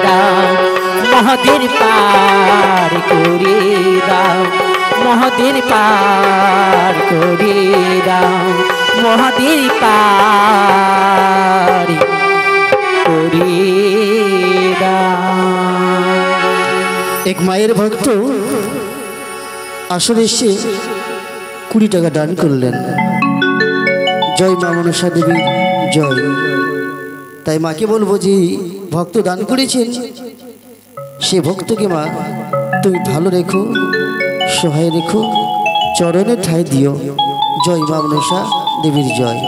দাও মহদির পার করে দাও মহদির পার করে দাও মহদির পার করে দাও। এক মায়ের ভক্ত আসলে এসে 20 টাকা দান করলেন। জয় মা মনসা দেবী জয়। তাই মাকে বলবো যে ভক্ত দান করেছেন সে ভক্তকে মা তুমি ভালো রেখো, সহায় রেখো, চরণে ঠাই দিও। জয় মা মনসা দেবীর জয়।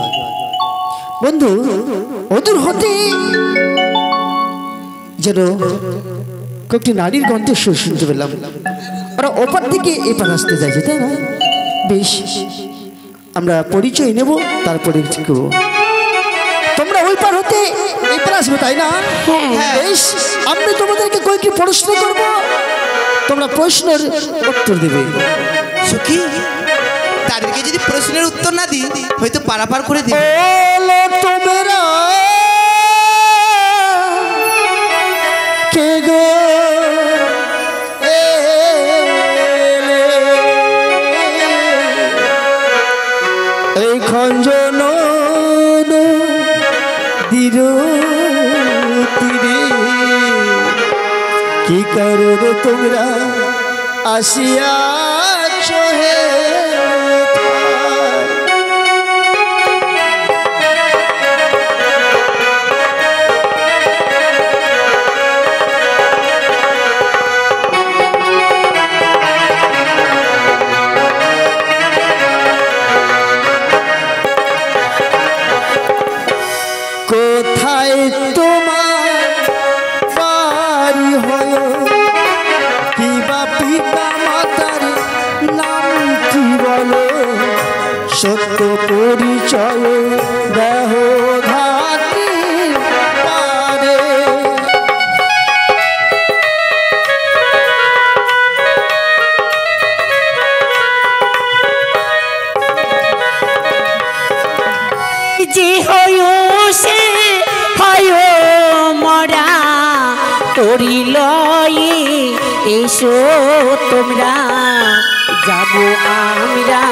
বন্ধু, অদূর হতে যেন কয়েকটি নারীর কণ্ঠস্বর শুনতে পেলাম। ওরা ওপার থেকে এপার আসতে চাইছে, তাই না? বেশ, আমরা পরিচয় নেব, তারপরে ঠিক করবো। তোমরা ওই পার হতে এপার আসবে, তাই না? বেশ, আমি তোমাদেরকে কয়েকটি প্রশ্ন করব, তোমরা প্রশ্নের উত্তর দেবে। সখী, তাদেরকে যদি প্রশ্নের উত্তর না দিই হয়তো পারাপার করে দিই। তোমরা কে গো এই খঞ্জন দির তীরে, কি কারণ তোমরা আসিয়াছ হে? কোথায় তোমার বাড়ি হয়, কি বা পিতা মাতার নাম কি বলো, সত্য পরিচয় দেহ ঘাটি পারে। যে হয় সে হয় মরা করিল এসো তোমরা, যাব আমরা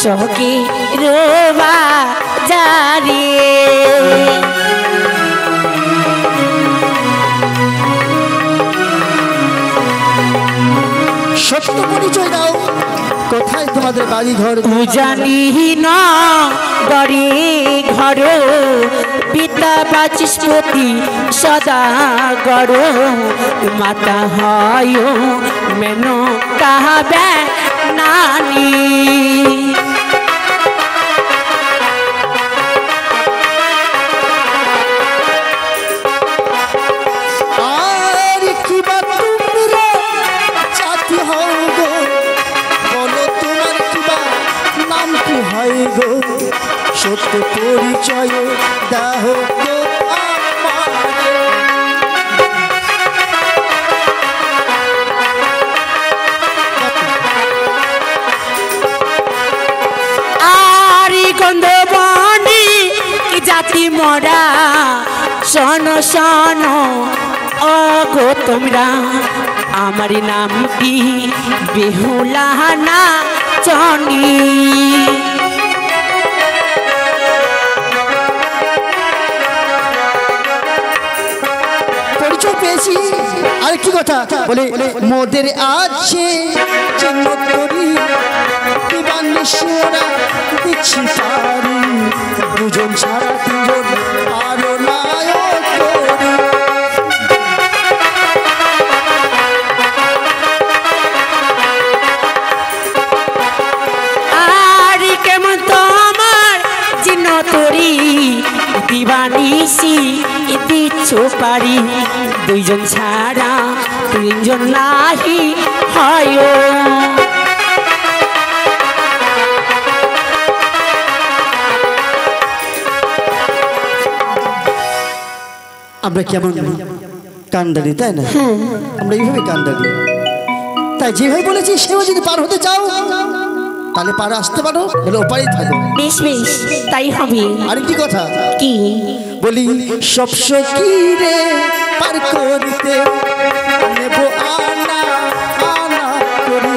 সহকে রবা জারি। সত্য পরিচয় দাও, কোথায় তোমাদের বাড়ি ঘর? জানি না গড়ে ঘর, পিতা বাচস্পতি সদা গড়, মাতা হয় মেন কাহাবে নানি। আর কি বা তোমরা জাতি হও গো, বলো তোমার কি বা নাম কি হয় গো, সত্য পরিচয় দাও গো আমারে। আরি গন্ধ বনি কি জাতি মরা, শোন শোন অগো তোমরা, আমার নাম কি বেহুলা না চনি। পরিচয় পেয়েছি, আর কি কথা বলে মোদের আছে চিহ্ন করি, দিবানিশরা দিচ্ছি পারি, দুজন ছাড়া তিনজন আরো নায়ক করি। আরি কেমন তোমার চিহ্ন তরি, দিবানিসি দিচ্ছ পারি, দুইজন ছাড়া তিনজন নাহি হয়। আমরা কেমন কান্দারি, তাই না? আমরা এইভাবে কান্দারি, তাই যেভাবে বলেছি সেভাবে যদি পার হতে চাও তাহলে পার আসতে পারো, বলে ওপারেই থাকো। বেশ বেশ, তাই হবে। আরেকটি কথা কি বলি, সব সখী রে পার করিতে নেব আনা আনা করি,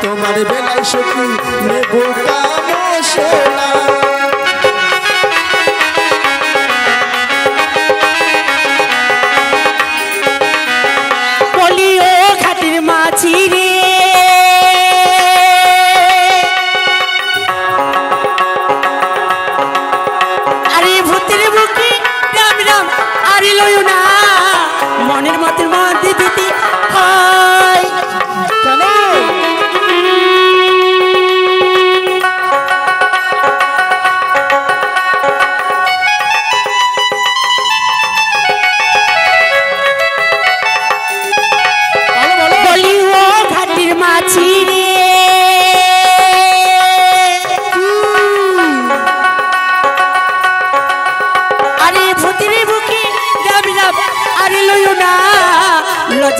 তোমার বেলায় সখী নেব কামসলা। বলি ও খাটির মাছি রে, আরে ভূতের বুকে রাম রাম আরে লয় না, মনের মতের মধ্যে দিতে হয়। কেন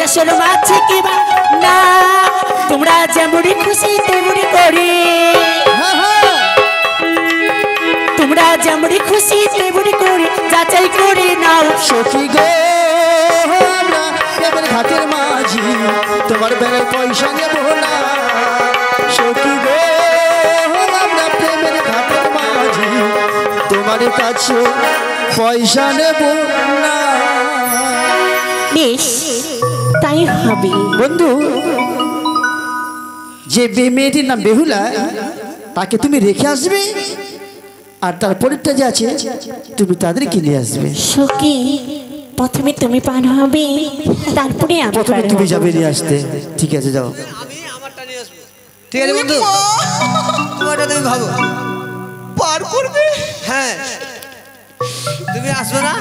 শাসন মাঝে কি না তোমরা যেমনি খুশি তেমনি করে তোমরা যেমনি খুশি তেমনি করে যাচাই করে নাও সখী গো আমরা প্রেমের ঘাটের মাঝি তোমার বেলায় পয়সা নেব না সখী গো আমরা প্রেমের ঘাটের মাঝি তোমার কাছে পয়সা নেব না। বেশ তাই হবে বন্ধু, যে মেয়েটির নাম বেহুলা তাকে তুমি রেখে আসবে, আর তার পরেরটা যে আছে তুমি তাদেরকে নিয়ে আসবে। সখী প্রথমে তুমি পার হবে, তারপরে আমি প্রথমে পার তুমি হব। যাবে নিয়ে আসতে। ঠিক আছে, যাও। আমি আমারটা নিয়ে আসবো। ঠিক আছে বন্ধু, তোমারটা তুমি ভাবো। পার করবে? হ্যাঁ, তুমি আসবে না?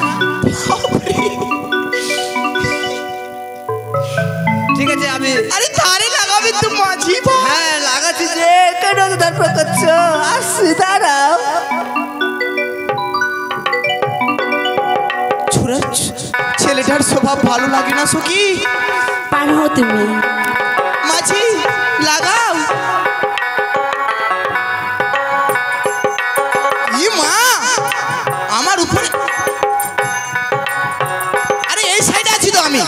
ঠিক আছে, আমি আরে ধারে লাগাবে তো মাঝি ভাই। হ্যাঁ লাগাচ্ছি যে কেন তারপর করছো, আসছি দাঁড়াও। ছেলেটার স্বভাব ভালো লাগে না সখী। পার হও তুমি। মাঝি লাগাও। ই মা, আমার উপরে। আরে এই সাইডে আছি তো আমি।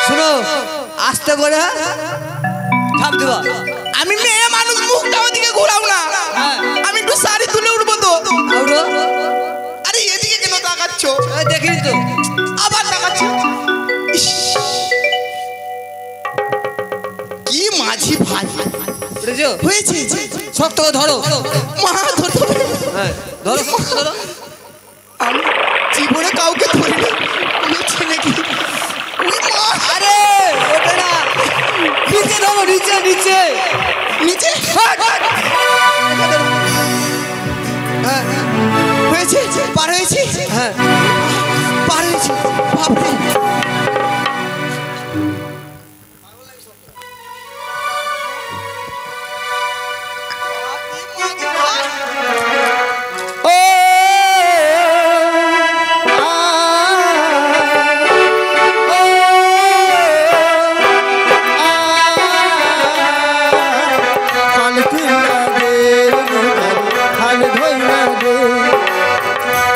শোনো, আস্তে করে ঝাঁপ দিবা। আমি মেয়ে মানুষ, মুখটা ওদিকে ঘোরাও না। আমি একটু শাড়ি তুলে উঠবো তো। আউটো, আরে এদিকে কেন তাকাচ্ছ? দেখিনি তো। আবার তাকাচ্ছ। ইস, কি মাঝি ভাই বুঝেছো? হয়েছে। শক্ত করে ধরো। মা ধরতে হবে। হ্যাঁ ধরো, শক্ত ধরো। আমি জীবনে কাউকে ধরিনি। হয়েছে নাকি? ওই মা, আরে ওটা না, নিচে ধরো, নিচে নিচে নিচে। হ্যাঁ, হয়েছে, পার হয়েছি। হ্যাঁ পার হয়েছি। বাপরে, ও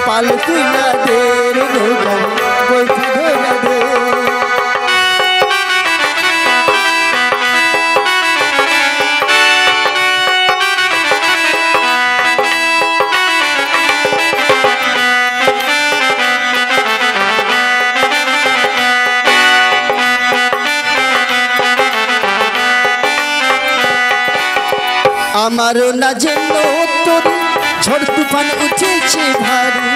পালকি না দে বইতে ধরে দে। আমারও না যেন তোর ঝড় তুফান উঠেছে ভারী,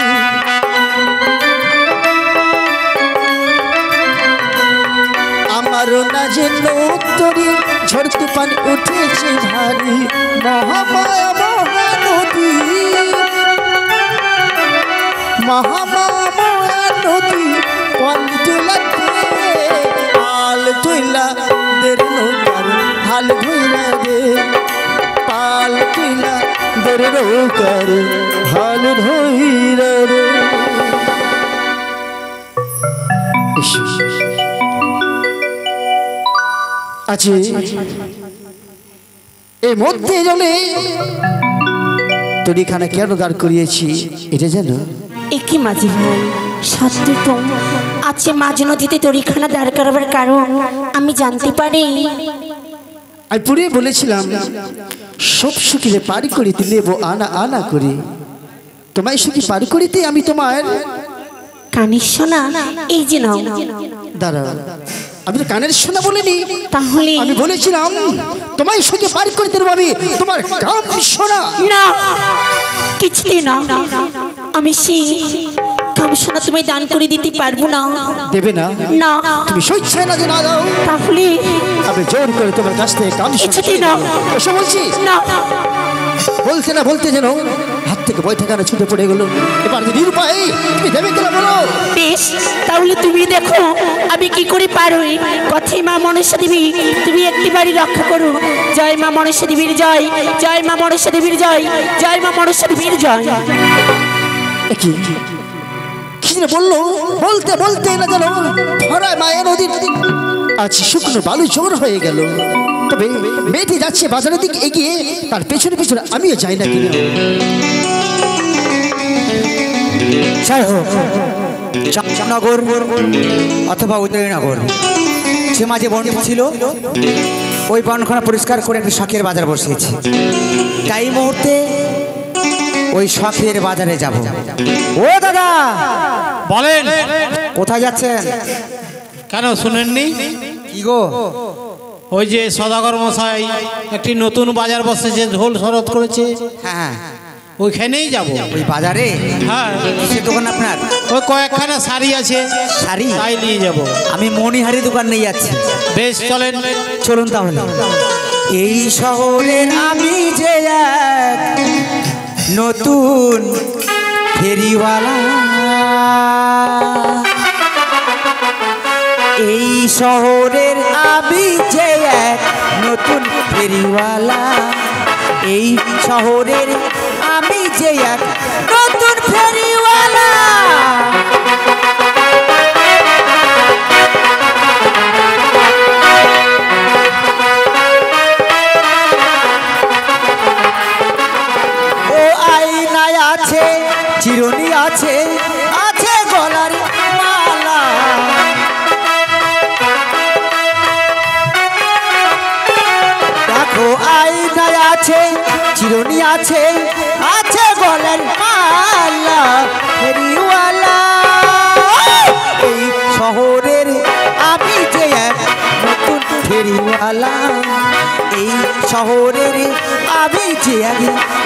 আমারও না যেন তোর ঝড় তুফান উঠেছে ভারী। মহামায়া মহানদী, মহামায়া নদী কল তুলাতে হাল তুইলা দের নৌকার হাল ধুইলা দে, পাল তুইলা দের নৌকার হাল ধইরা রে। আছে এই মধ্যে জলে তরিখানা কেন দাঁড় করিয়েছি এটা জানো? একই মাঝি ভাই, সত্যি তো আজকে মাঝ নদীতে তরিখানা দাঁড় করাবার কারণ আমি জানতে পারি। আমি পুরে বলেছিলাম সব সুখীরে পারি করিতে নেব আনা আনা করি, তোমায় সুখী পারি করিতে আমি তোমার কানের সোনা এই যে নাও। দাঁড়া, আমি তো কানের সোনা বলিনি, তাহলে আমি বলেছিলাম তোমায় সুখী পারি করিতে নেব আমি তোমার কান সোনা। না, কিছুতে না, আমি সেই কামসোনা তুমি দান করে দিতে পারবো না। দেবে না? না, তুমি স্বেচ্ছায় না যে না দাও, তাহলে আমি জোর করে তোমার কাছ থেকে কান কিছুতে না। এসে বলছি না, বলতে না বলতে যেন হাত থেকে বৈঠকানা ছুটে পড়ে গেল। এবার যে নিরুপায় তুমি দেবে কিনা বলো? বেশ, তাহলে তুমি দেখো আমি কি করে পারোই। কথাই মা মনসা দেবী, তুমি একটি বাড়ি রক্ষা করো। জয় মা মনসা দেবীর জয়, জয় মা মনসা দেবীর জয়, জয় মা মনসা দেবীর জয়। কি সেদিন বললো বলতে বলতে না যেন ধরায় মায়া নদীর আজ শুকনো বালু জোর হয়ে গেল। তবে মেয়েটি যাচ্ছে বাজারের দিকে এগিয়ে, তার পেছনে পেছনে আমিও যাই না কিনা। যাই হোক, চামনগর অথবা উদয়নগর সে মাঝে বন ছিল, ওই বনখানা পরিষ্কার করে একটা শখের বাজার বসিয়েছে। তাই মুহূর্তে ওই শখের বাজারে যাব। ও দাদা বলেন, কোথায় যাচ্ছেন? কেন শুনেননি? কি গো? ওই যে সদাগর মশাই একটি নতুন বাজার বসেছে, ঝোল শরৎ করেছে, হ্যাঁ ওইখানেই যাব। ওই বাজারে? হ্যাঁ। সে দোকান আপনার? ওই কয়েকখানা শাড়ি আছে, শাড়ি তাই নিয়ে যাব। আমি মণিহারি দোকান নিয়ে যাচ্ছি। বেশ, চলেন। চলুন তাহলে। এই শহরের আমি যে এক নতুন ফেরিওয়ালা, এই শহরের আমি যে এক নতুন ফেরিওয়ালা, এই শহরের আমি যে এক নতুন ফেরিওয়ালা। ও আয়নায় আছে চিরুনি আছে, আছে গলার মালা, দেখো আয়নায় আছে চিরুনি আছে, আছে গলার মালা। ফেরিওয়ালা এই শহরের আমি যে এক নতুন ফেরিওয়ালা, এই শহরের আমি যে এক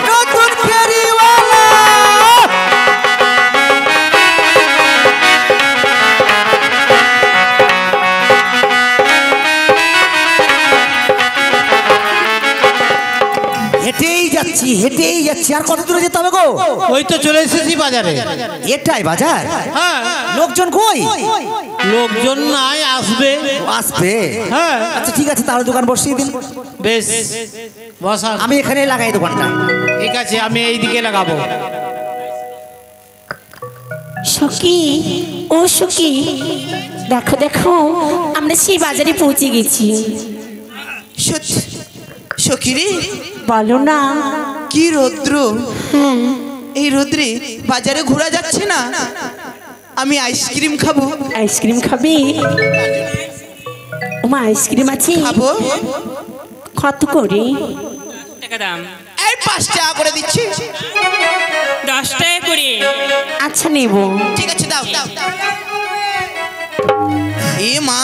নতুন ফেরিওয়ালা। হেঁটেই যাচ্ছি। আর কত দূরে যেতে হবে গো? ওই তো চলে এসেছি বাজারে। এটাই বাজার? হ্যাঁ। লোকজন কই? লোকজন নাই, আসবে। আসবে? হ্যাঁ। আচ্ছা ঠিক আছে, তাহলে দোকান বসিয়ে দিন। বেশ, বসা। আমি এখানে লাগাই দোকানটা। ঠিক আছে, আমি এই দিকে লাগাবো। সখী, ও সখী, দেখো দেখো, আমরা সেই বাজারে পৌঁছে গেছি। সত্যি সখিরে? বলো না। কি রৌদ্র! হ্যাঁ। এই রোদ্রে বাজারে ঘোরা যাচ্ছে না। আমি আইসক্রিম খাবো। আইসক্রিম খাবি? ওমা, আইসক্রিম আছে? খাবো। কত করে? টাকা দাম। এই 5 টাকা করে দিচ্ছি। 10 টাকা করে। আচ্ছা, নেব। ঠিক আছে, দাও। এ মা,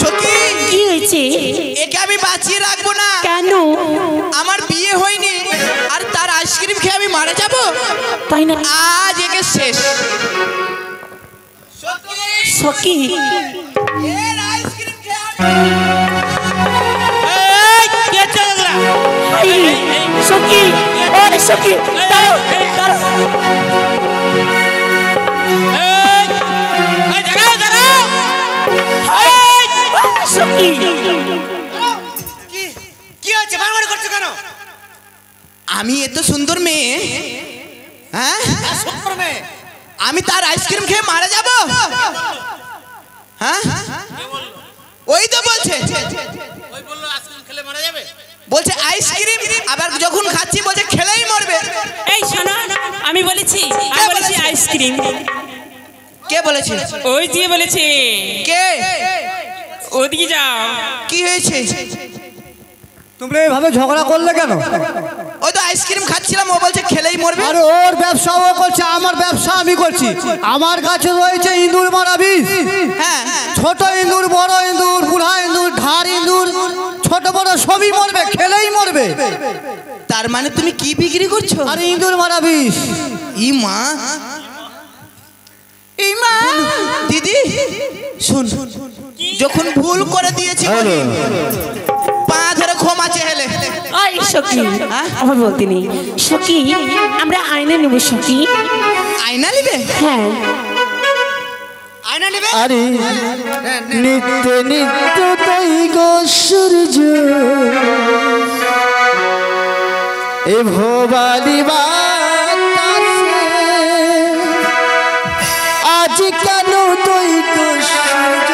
সখী, কি হয়েছে? একে আমি বাঁচিয়ে রাখবো না। কেন? আমার বিয়ে হয়নি আর তার আইসক্রিম খেয়ে আমি মারা যাব? তাই না? আজ একে শেষ। সখী, এর আইসক্রিম খেয়ে সখী, ও সখী, দাঁড়াও, দাঁড়াও। সখী, কি হচ্ছে? মারামারি করছো কেন? আমি এত সুন্দর মেয়ে, হ্যাঁ সুন্দর মেয়ে, আমি তার আইসক্রিম খেয়ে মারা যাব? হ্যাঁ, ওই তো বলছে, ওই বললো আইসক্রিম খেলে মারা যাবে। বলছে আইসক্রিম, আবার যখন খাচ্ছি বলছে খেলেই মরবে। এই শোনো, আমি বলেছি আইসক্রিম। কে বলেছে? ওই যে বলেছে। কে? ওদিকে যাও। কি হয়েছে? তোমরা এইভাবে ঝগড়া করলে কেন? ওই তো আইসক্রিম খাচ্ছিলাম, ও বলছে খেলেই মরবে। আরে ওর ব্যবসা ও করছে, আমার ব্যবসা আমি করছি। আমার কাছে রয়েছে ইঁদুর মারা বিষ। হ্যাঁ, ছোট ইঁদুর, বড় ইঁদুর, বুড়া ইঁদুর, ধার ইঁদুর, ছোট বড় সবই মরবে, খেলেই মরবে। তার মানে তুমি কি বিক্রি করছো? আরে ইঁদুর মারা বিষ। ই মা, ই মা, দিদি শুন, যখন ভুল করে দিয়েছি বলি, পা ধরে ক্ষমা চেহেলে। ওই সখী, আমার বলতে নেই। সখী, আমরা আয়না নেব। সখী, আয়না নিবে? হ্যাঁ। আয়না নিবে? আরে নিত্য নিত্য তাই গো সূর্য এ ভোবালি বাতা আজ কেন তুই দুঃসূর্য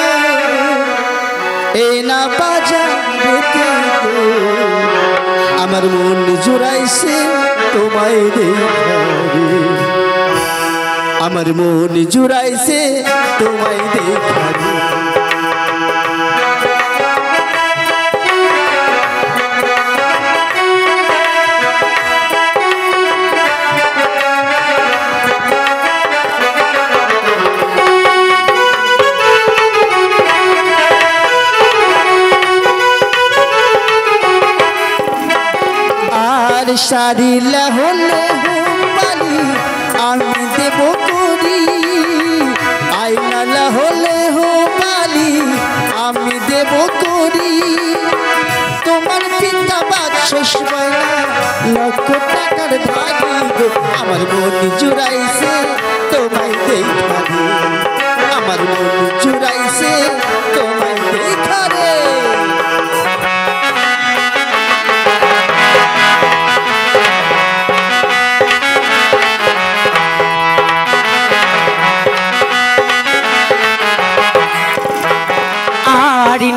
এই না বাজারেতে গো আমার মন জুড়াইছে তোমায় দেখারে আমার মন জুড়াইছে তোমায় দেখারে সারিলা হলে বালি আমি দেব করি আইনালা হলে হো বালি আমি দেব করি তোমার পিতা বাদশাহ বয়না লক্ষ টাকার ভাগি গো আমার মন জুড়াইছে তোমায় দেখারে আমার মন জুড়াইছে তোমায় দেখারে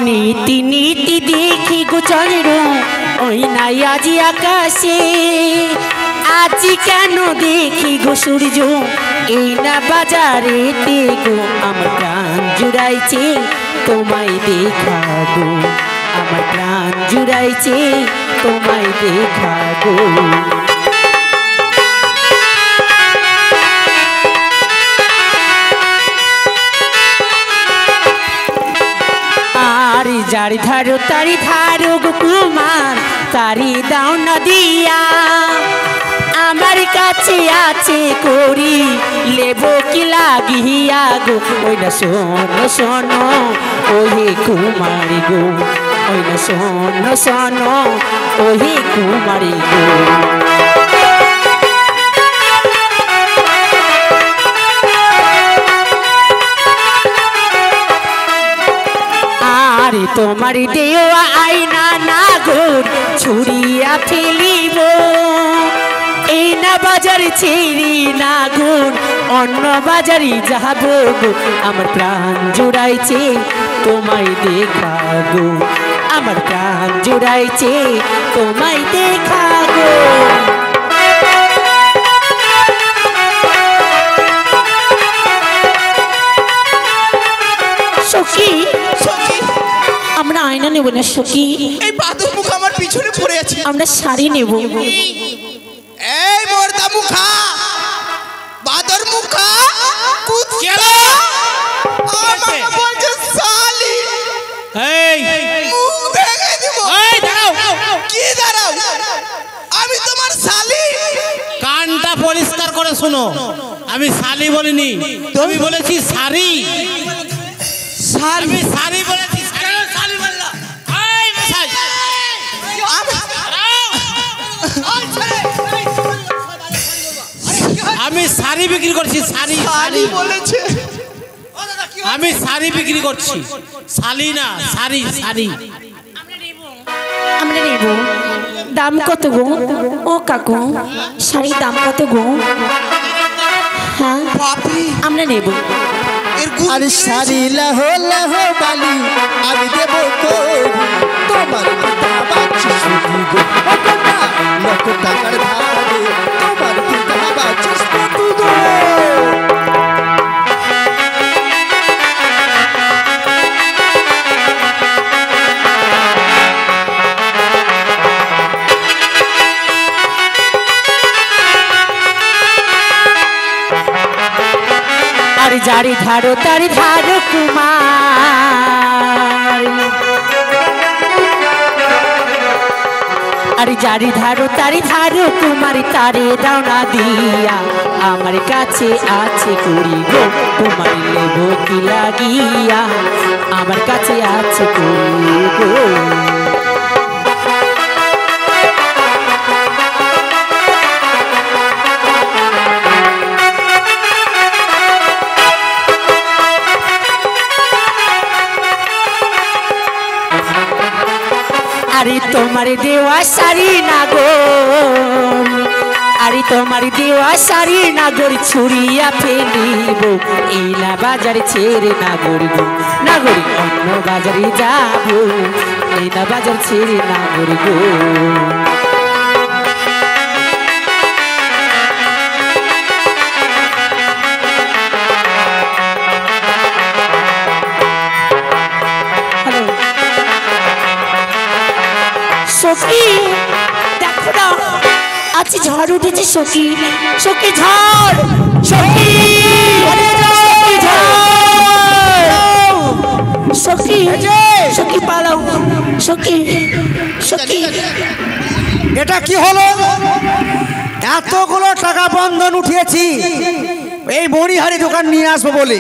নীতি নীতি দেখি গোচর ওই নাই আজি আকাশে আজ কেন দেখি গো সূর্য এই না বাজারে গো আমার প্রাণ জুড়াইছে তোমায় দেখা গো আমার প্রাণ জুড়াইছে তোমায় দেখা গো যারি ধারো তারি ধারো গো কুমার তারি দাও না দিয়া আমার কাছে আছে করি লেবো কি লাগিয়া গো ওই না শোনো শোনো ওহে কুমারী গো ওই না শোনো শোনো ওহে কুমারী গো তোমার দেওয়া আইনা না ঘোর ছুড়িয়া ফেলিব এই না বাজার ছেড়ি না ঘোর অন্য বাজারে যাব গো আমার প্রাণ জুড়াইছে তোমায় দেখা গো আমার প্রাণ জুড়াইছে তোমায় দেখা গো সখী আমরা আয়না নেব না সখী এই বাদর মুখ আমার পিছনে পড়ে আছে আমরা শাড়ি নেব এই মোরদা মুখা বাদর মুখা কুদ কেন আমার বলছে শালি এই মুখ ভেঙে দিব এই দাঁড়াও কি দাঁড়াও আমি তোমার শালি কানটা পরিষ্কার করে শোনো আমি শালি বলিনি আমি বলেছি শাড়ি আমি শাড়ি বলেছি আমি শাড়ি বিক্রি করছি শাড়ি শাড়ি বলেছে আমি শাড়ি বিক্রি করছি শাড়ি না শাড়ি শাড়ি আমরা নেব দাম কত গো ও কাকু শাড়ির দাম কত গো হ্যাঁ আমরা নেব আরে সারিলা হলে হো বালি আমি দেব করি তোমার পিতা বাদশাহ গো লক্ষ টাকার ভাগে তোমার পিতা বাদশাহ গো আরে জারি ধারো তারি ধারো কুমার আরে জারি ধারো তারি ধারো কুমারী তারে দাও না দিয়া আমার কাছে আছে করি গো কুমারী লেবো কি লাগিয়া আমার কাছে আছে করি গো আরে তোমার দেওয়া শাড়ি না গো আরে তোমার দেওয়া শাড়ি নাগর ছুড়িয়া ফেলিব এইলা বাজার ছেড়ে নাগরি গো নাগরি অন্য বাজারে যাব এইলা বাজার ছেড়ে নাগরি গো সখী দেখো না আজ ঝড় উঠেছে সখী সখী ঝড় সখী সখী সখী পালাও সখী সখী এটা কি হলো? এতগুলো টাকা বন্ধন উঠিয়েছি এই মণিহারি দোকান নিয়ে আসবো বলে,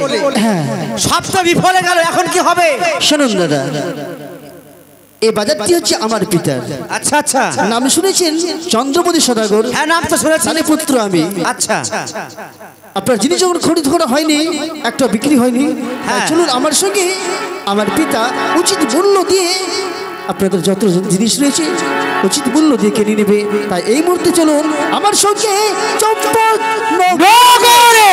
সব তো বিফলে গেল। এখন কি হবে? শুনুন দাদা, এই বাজারটি হচ্ছে আমার পিতার। আচ্ছা আচ্ছা, নাম শুনেছেন? চন্দ্রপতি সদাগর। হ্যাঁ, নাম তো শুনেছি। তার পুত্র আমি। আচ্ছা, আপনার জিনিস যখন খরিদ করা হয়নি, একটা বিক্রি হয়নি, চলুন আমার সঙ্গে আমার পিতা উচিত মূল্য দিয়ে আপনাদের যত জিনিস রয়েছে উচিত মূল্য দিয়ে কিনে নেবে। তাই এই মুহূর্তে চলুন আমার সঙ্গে চম্পক নগরে।